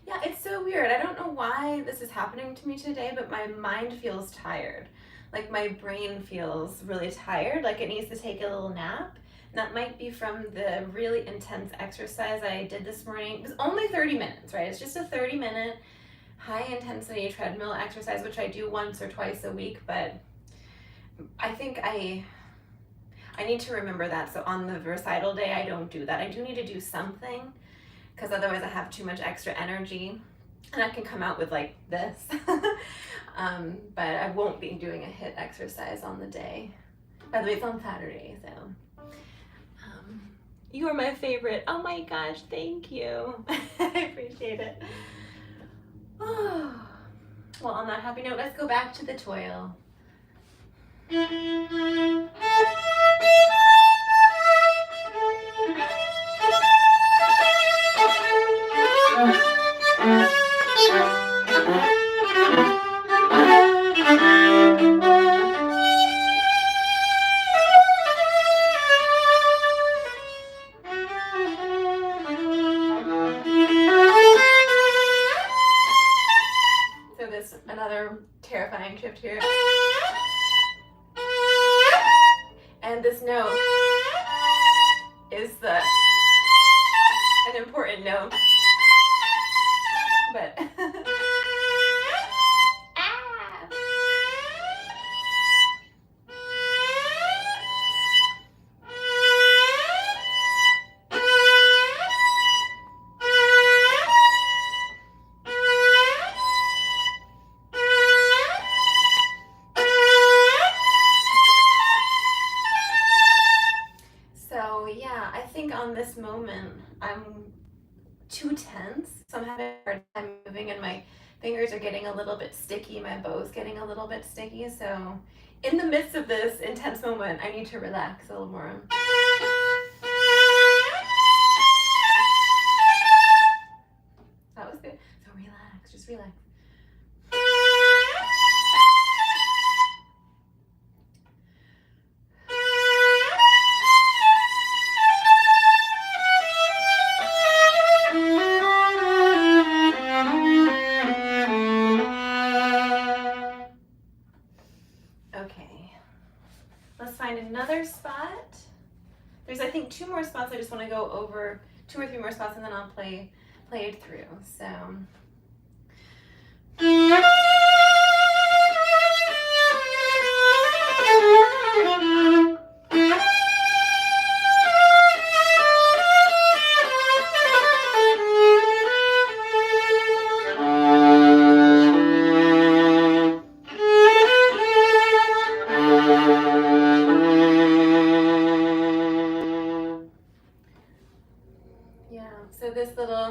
Yeah, it's so weird. I don't know why this is happening to me today, but my mind feels tired. Like my brain feels really tired, like it needs to take a little nap. And that might be from the really intense exercise I did this morning. It was only 30 minutes, right? It's just a 30-minute high intensity treadmill exercise, which I do once or twice a week, but I think I need to remember that. So on the recital day, I don't do that. I do need to do something, because otherwise I have too much extra energy and I can come out with like this. But I won't be doing a HIIT exercise on the day. By the way, it's on Saturday, so. You are my favorite. Oh my gosh, thank you. I appreciate it. Well, on that happy note, let's go back to the toil. Another terrifying shift here. And this note is an important note. But on this moment, I'm too tense, so I'm having a hard time moving, and my fingers are getting a little bit sticky, my bow's getting a little bit sticky, so in the midst of this intense moment, I need to relax a little more. That was good. So relax, just relax. Another spot. There's, I think, 2 more spots. I just want to go over 2 or 3 more spots, and then I'll play it through. So. So this little,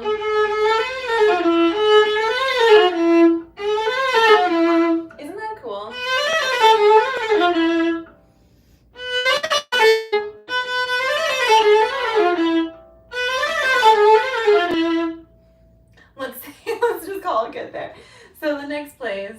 isn't that cool? Let's just call it good there. So the next plays.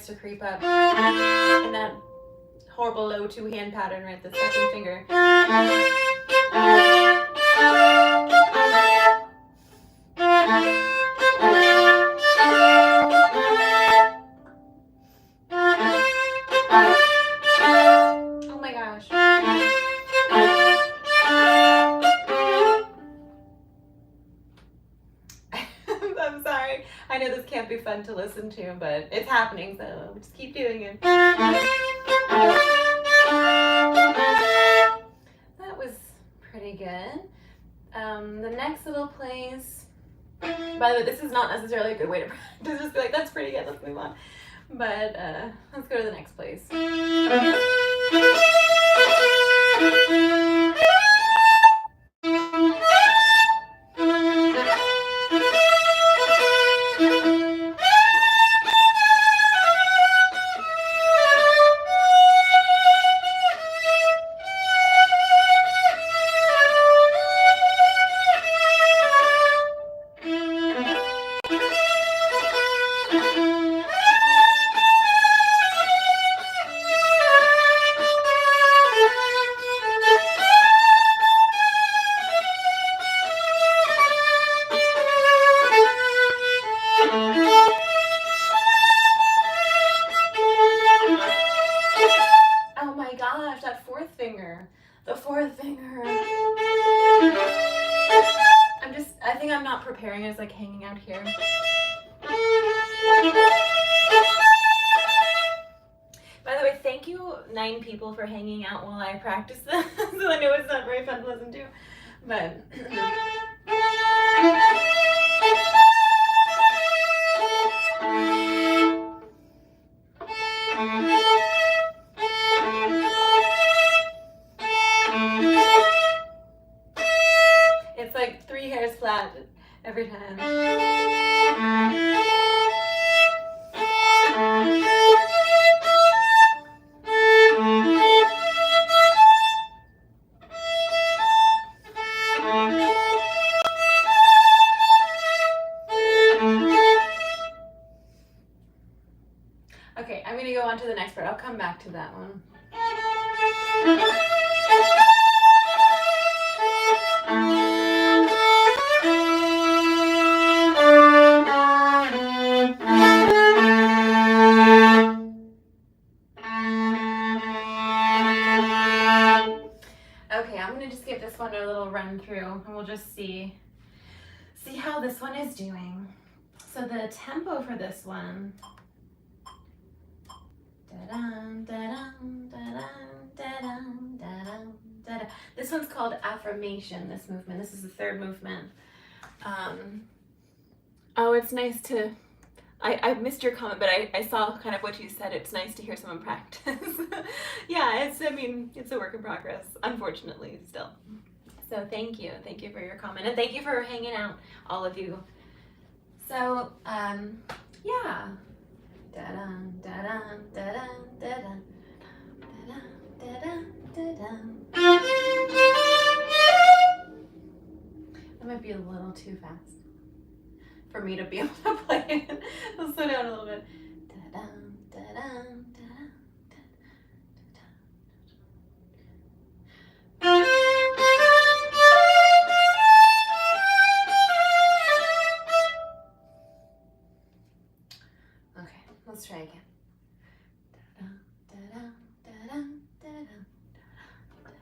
To creep up in that horrible low 2-hand pattern, right? The second finger. I'm sorry. I know this can't be fun to listen to, but it's happening, so we'll just keep doing it. That was pretty good. The next little place, by the way, this is not necessarily a good way to practice, just be like, that's pretty good, let's move on. But let's go to the next place. Preparing is like hanging out here. By the way, thank you 9 people for hanging out while I practice this. So I know it's not very fun to listen to, but it's like 3 hairs flat every time. Okay, I'm gonna go on to the next part. I'll come back to that one. Okay, I'm gonna just give this one a little run through and we'll just see how this one is doing. So the tempo for this one, this one's called Affirmation, this movement. This is the 3rd movement. Oh, it's nice to, I missed your comment, but I saw kind of what you said. It's nice to hear someone practice. Yeah, I mean, it's a work in progress, unfortunately, still. So thank you for your comment, and thank you for hanging out, all of you. So, yeah. Da-dun, da-dun, da-dun, da-dun, da-dun, da-dun, da-dun. That might be a little too fast for me to be able to play it. Let's slow down a little bit. Da-dun, da-dun, da-dun, da-dun. Okay, let's try again. Da-dun, da-dun, da-dun, da-dun, da-dun, da-dun.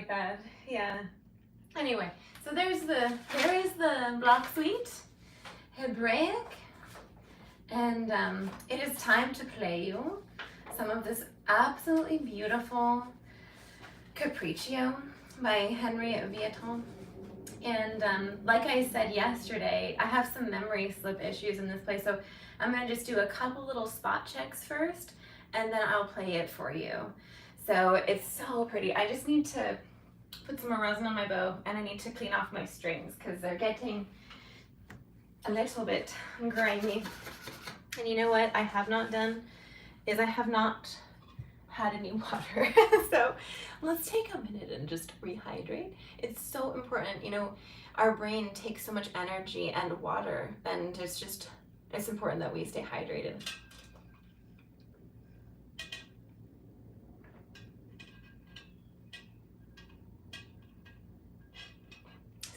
like that. Yeah. Anyway, so there is the Bloch Suite, Hebraic, and it is time to play you some of this absolutely beautiful Capriccio by Henry Vieuxtemps. And like I said yesterday, I have some memory slip issues in this place, so I'm going to just do a couple little spot checks first, and then I'll play it for you. So it's so pretty. I just need to put some more resin on my bow, and I need to clean off my strings because they're getting a little bit grimy. And you know what I have not done is I have not had any water. So let's take a minute and just rehydrate. It's so important. You know, our brain takes so much energy and water, and it's important that we stay hydrated.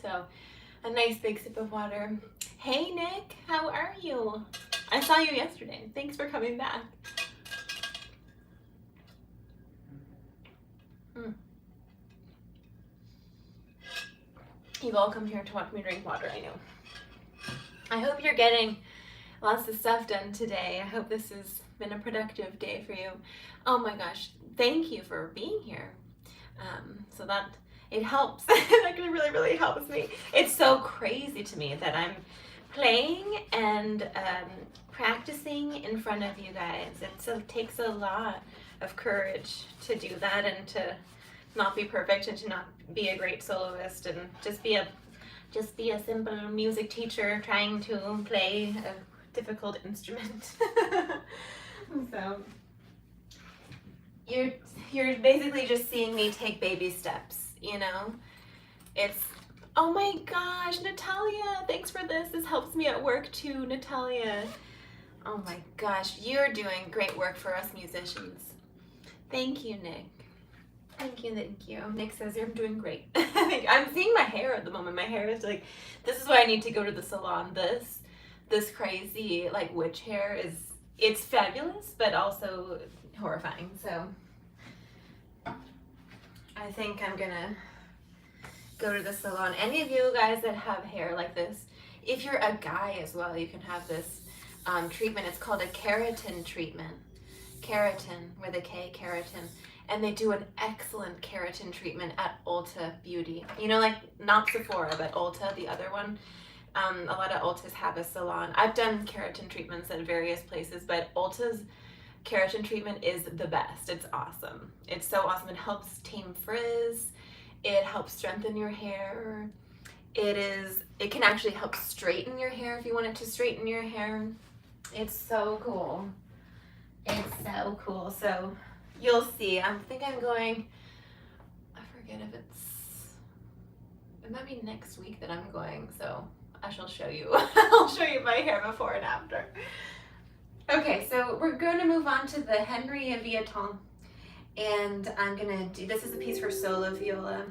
So a nice big sip of water. Hey Nick, how are you? I saw you yesterday. Thanks for coming back. You've all come here to watch me drink water, I know. I hope you're getting lots of stuff done today. I hope this has been a productive day for you. Oh my gosh, thank you for being here. So that it helps. That really, really helps me. It's so crazy to me that I'm playing and practicing in front of you guys. It takes a lot of courage to do that, and to not be perfect, and to not be a great soloist, and just be a simple music teacher trying to play a difficult instrument. So you're basically just seeing me take baby steps, you know? Oh my gosh, Natalia, thanks for this. This helps me at work too, Natalia. Oh my gosh, you're doing great work for us musicians. Thank you, Nick. Thank you, thank you. Nick says you're doing great. I'm seeing my hair at the moment. My hair is like, this is why I need to go to the salon. This crazy like witch hair it's fabulous, but also horrifying. So I think I'm gonna go to the salon. Any of you guys that have hair like this, if you're a guy as well, you can have this treatment. It's called a keratin treatment. Keratin with a K, keratin. And they do an excellent keratin treatment at Ulta Beauty. You know, like not Sephora, but Ulta, the other one. A lot of Ultas have a salon. I've done keratin treatments at various places, but Ulta's keratin treatment is the best. It's awesome. It's so awesome. It helps tame frizz. It helps strengthen your hair. It can actually help straighten your hair if you want it to straighten your hair. It's so cool. It's so cool. So you'll see. I think I'm going, I forget if it might be next week that I'm going, so I shall show you. I'll show you my hair before and after. Okay, so we're going to move on to the Henry Vieuxtemps, and I'm going to do, this is a piece for solo viola.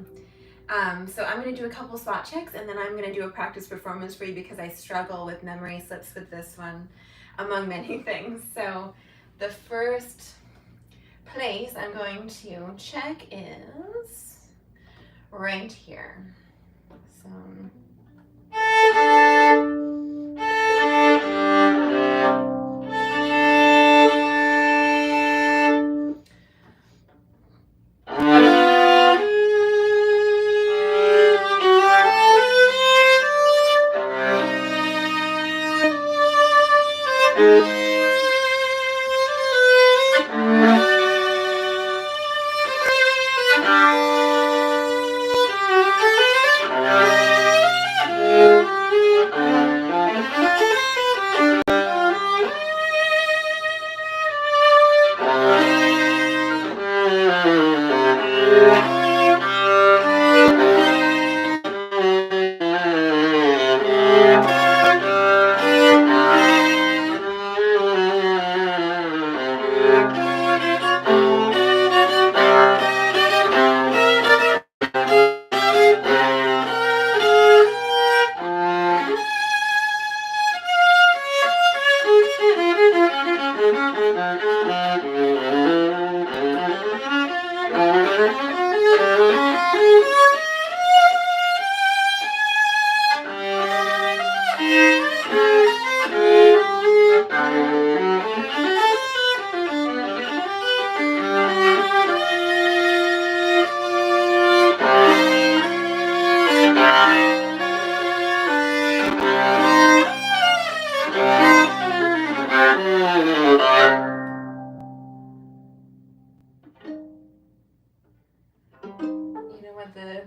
So I'm going to do a couple spot checks, and then I'm going to do a practice performance for you because I struggle with memory slips with this one, among many things. So the first place I'm going to check is right here. So with the...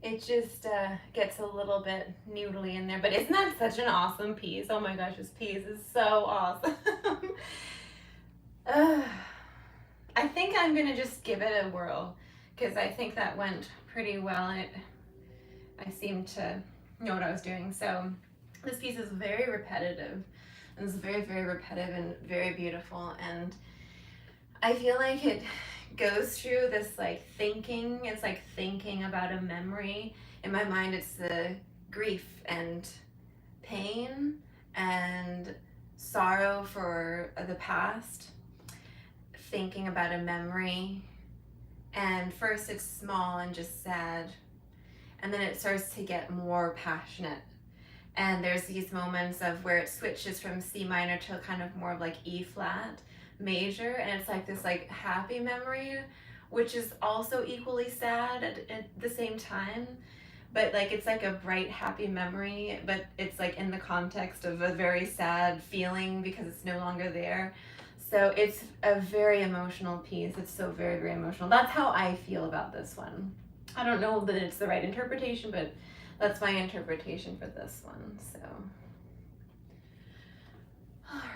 It just gets a little bit noodly in there, but isn't that such an awesome piece? Oh my gosh, this piece is so awesome. I think I'm gonna just give it a whirl because I think that went pretty well. I seemed to know what I was doing. So this piece is very repetitive, and it's very, very repetitive and very beautiful. And I feel like it goes through this like thinking. It's like thinking about a memory. In my mind, it's the grief and pain and sorrow for the past, thinking about a memory. And first it's small and just sad, and then it starts to get more passionate. And there's these moments of where it switches from C minor to kind of more of like E flat major, and it's like this like happy memory, which is also equally sad at the same time. But like it's like a bright happy memory, but it's like in the context of a very sad feeling because it's no longer there. So it's a very emotional piece. It's so very, very emotional. That's how I feel about this one. I don't know that it's the right interpretation, but that's my interpretation for this one. So, all right.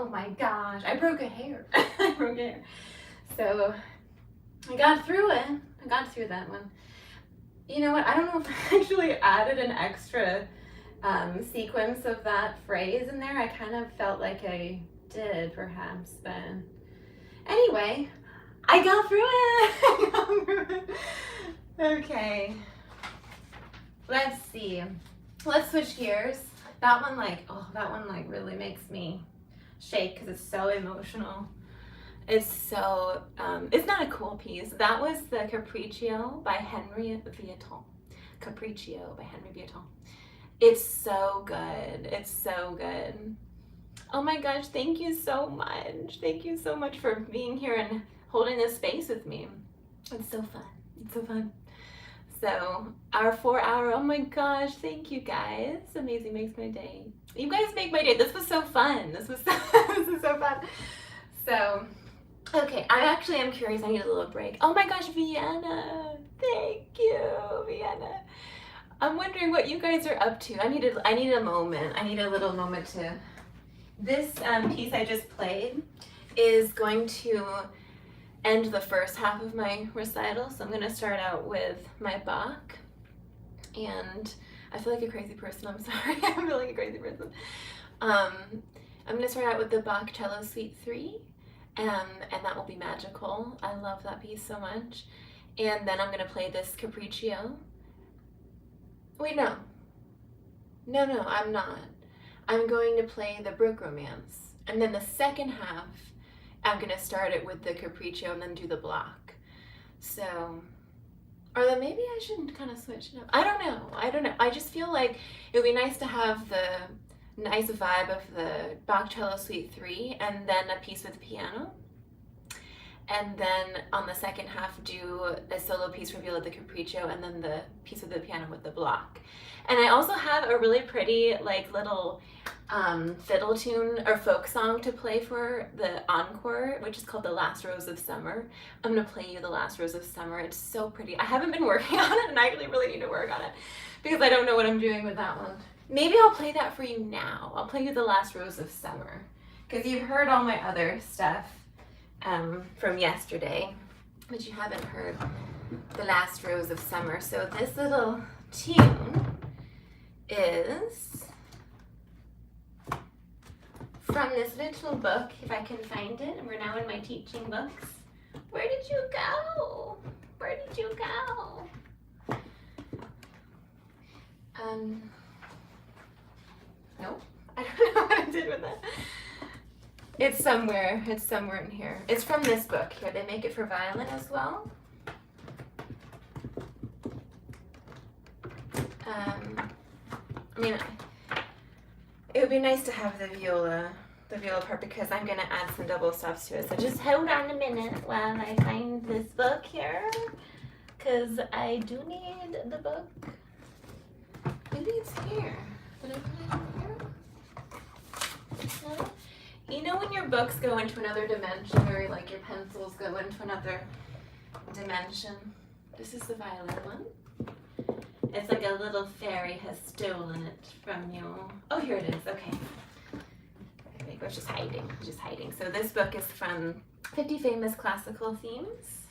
Oh my gosh, I broke a hair. I broke a hair. So I got through it. I got through that one. You know what? I don't know if I actually added an extra sequence of that phrase in there. I kind of felt like I did, perhaps, but anyway, I got through it. I got through it. Okay. Let's see. Let's switch gears. That one really makes me shake because it's so emotional. It's so, it's not a cool piece. That was the Capriccio by Henry Vieuxtemps. Capriccio by Henry Vieuxtemps. It's so good. It's so good. Oh my gosh, thank you so much. Thank you so much for being here and holding this space with me. It's so fun. It's so fun. So our 4-hour, oh my gosh, thank you guys. Amazing, makes my day. You guys make my day. This was so fun. This was so fun. So, okay, I am curious. I need a little break. Oh my gosh, Vienna. Thank you, Vienna. I'm wondering what you guys are up to. I need a moment. I need a little moment to. This piece I just played is going to end the first half of my recital. So I'm going to start out with my Bach. And I feel like a crazy person. I'm sorry. I feel like a crazy person. I'm going to start out with the Bach Cello Suite 3. And that will be magical. I love that piece so much. And then I'm going to play this Capriccio. Wait, no, I'm not. I'm going to play the Brook Romance. And then the second half, I'm going to start it with the Capriccio and then do the Bloch. So, or then maybe I should kind of switch it up. I don't know. I just feel like it would be nice to have the nice vibe of the Bach Cello Suite 3 and then a piece with piano. And then on the second half, do a solo piece for Viola the Capriccio and then the piece of the piano with the Bloch. And I also have a really pretty like little fiddle tune or folk song to play for the Encore, which is called The Last Rose of Summer. I'm gonna play you The Last Rose of Summer. It's so pretty. I haven't been working on it and I really need to work on it because I don't know what I'm doing with that one. Maybe I'll play that for you now. I'll play you The Last Rose of Summer because you've heard all my other stuff from yesterday, but you haven't heard The Last Rose of Summer. So this little tune is from this little book, if I can find it, and we're now in my teaching books. Where did you go? Where did you go? Nope, I don't know what I did with that. It's somewhere in here. It's from this book here. They make it for violin as well. I mean, it would be nice to have the viola part because I'm gonna add some double stops to it. So just hold on a minute while I find this book here, because I do need the book. Maybe it's here. Did I put it here? No? You know when your books go into another dimension, or like your pencils go into another dimension? This is the violin one. It's like a little fairy has stolen it from you. Oh, here it is. Okay. It was just hiding. So this book is from 50 Famous Classical Themes.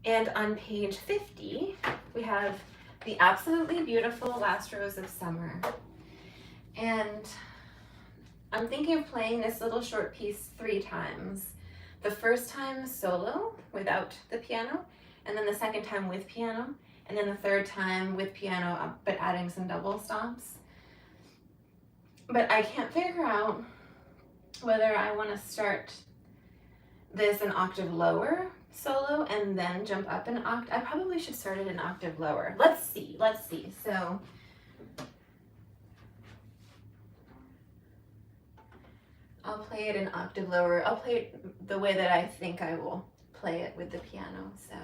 And on page 50, we have the absolutely beautiful Last Rose of Summer. And I'm thinking of playing this little short piece 3 times. The first time solo without the piano, and then the second time with piano, and then the third time with piano, but adding some double stops. But I can't figure out whether I want to start this an octave lower solo and then jump up an octave. I probably should start it an octave lower. Let's see. So I'll play it an octave lower. I'll play it the way that I think I will play it with the piano. So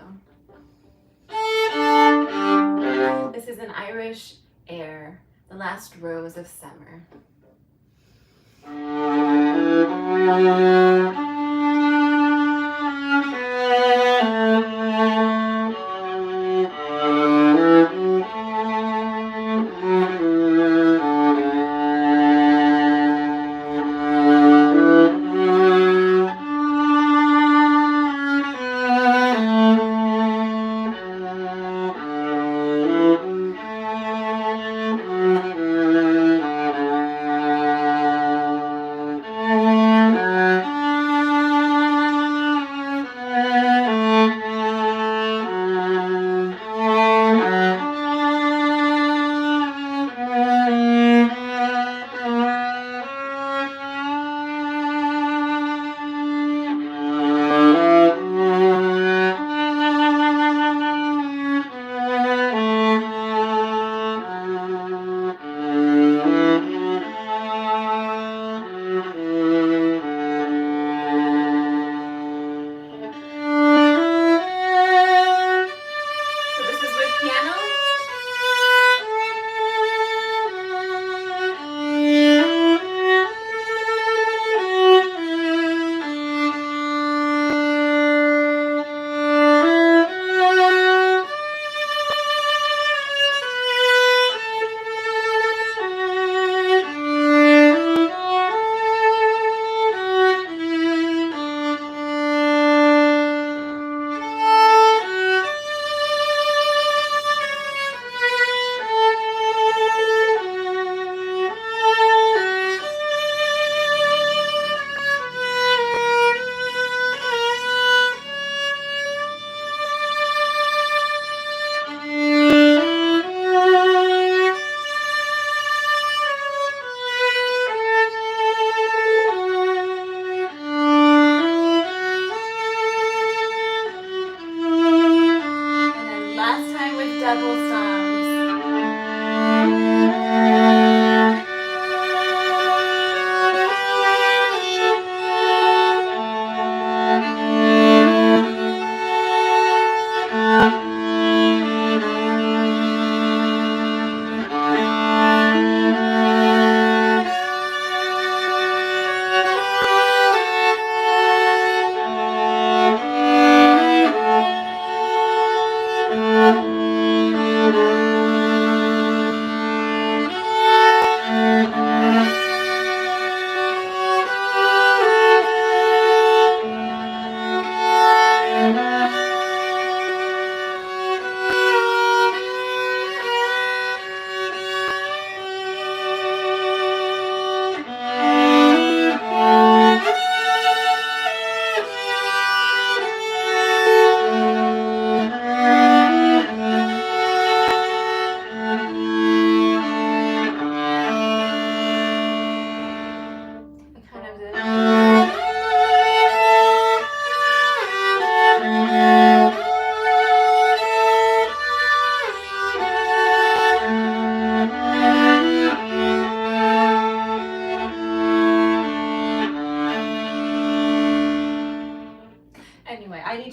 this is an Irish air, The Last Rose of Summer.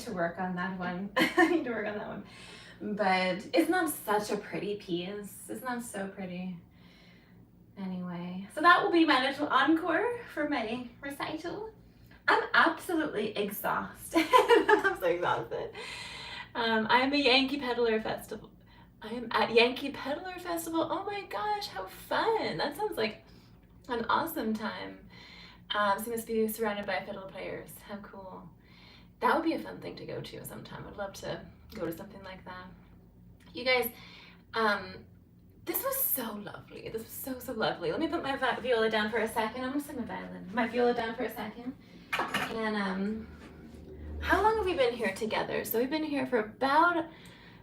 to work on that one. I need to work on that one. But it's not such a pretty piece. It's not so pretty. Anyway, so that will be my little encore for my recital. I'm absolutely exhausted. I'm so exhausted. I'm a Yankee Peddler Festival. I am at Yankee Peddler Festival. Oh my gosh, how fun. That sounds like an awesome time. So you must be surrounded by fiddle players. How cool. That would be a fun thing to go to sometime. I'd love to go to something like that. You guys, this was so lovely. This was so lovely. Let me put my viola down for a second. I'm gonna set my viola down for a second. And how long have we been here together? So we've been here for about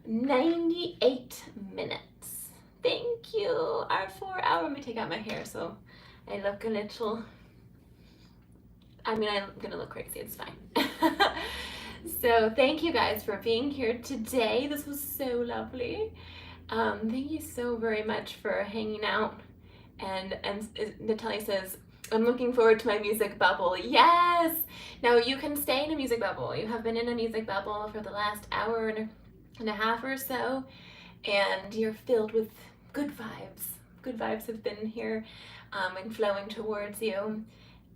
98 minutes. Thank you. Our 4 hour. Let me take out my hair so I look a little. I mean, I'm gonna look crazy. It's fine. So thank you guys for being here today. This was so lovely. Thank you so very much for hanging out. And Natalia says, I'm looking forward to my music bubble. Yes! Now you can stay in a music bubble. You have been in a music bubble for the last hour and a half or so, and you're filled with good vibes. Good vibes have been here and flowing towards you.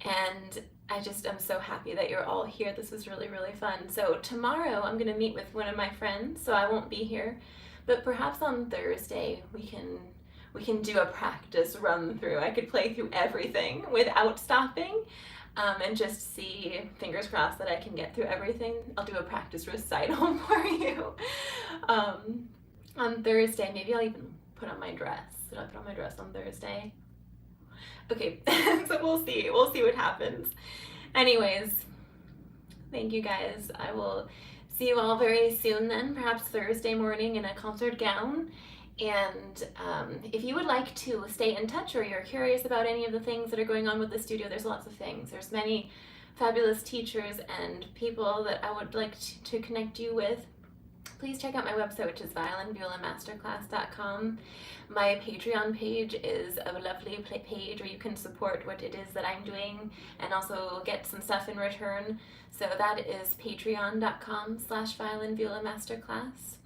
And I'm so happy that you're all here. This was really, really fun. So tomorrow I'm gonna meet with one of my friends, so I won't be here, but perhaps on Thursday we can do a practice run through. I could play through everything without stopping and just see, fingers crossed, that I can get through everything. I'll do a practice recital for you on Thursday. Maybe I'll even put on my dress. Did I put on my dress on Thursday? Okay, so we'll see what happens. Anyways, thank you guys. I will see you all very soon then, perhaps Thursday morning in a concert gown. And if you would like to stay in touch or you're curious about any of the things that are going on with the studio, there's lots of things. There's many fabulous teachers and people that I would like to connect you with. Please check out my website, which is violinviolamasterclass.com. My Patreon page is a lovely page where you can support what it is that I'm doing and also get some stuff in return. So that is patreon.com/violinviolamasterclass.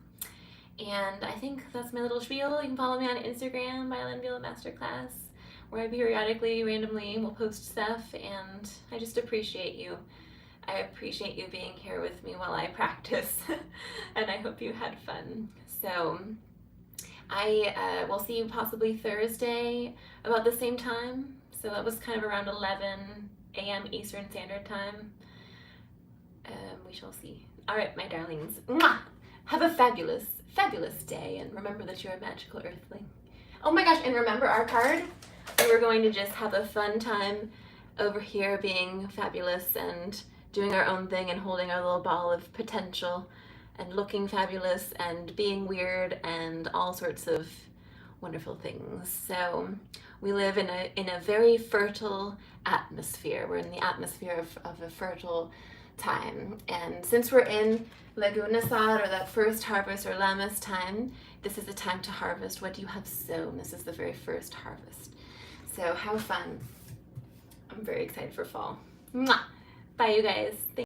And I think that's my little spiel. You can follow me on Instagram, Violin Viola Masterclass, where I periodically, randomly will post stuff, and I just appreciate you. I appreciate you being here with me while I practice, and I hope you had fun. So I will see you possibly Thursday about the same time. So that was kind of around 11 a.m. Eastern Standard Time. We shall see. All right, my darlings. Mwah! Have a fabulous day, and remember that you're a magical earthling. Oh my gosh, and remember our card? We were going to just have a fun time over here being fabulous and doing our own thing and holding our little ball of potential and looking fabulous and being weird and all sorts of wonderful things. So we live in a very fertile atmosphere. We're in the atmosphere of a fertile time. And since we're in Lagunasad, or that first harvest, or Lammas time, this is the time to harvest what you have sown. This is the very first harvest. So have fun. I'm very excited for fall. Mwah! Bye, you guys.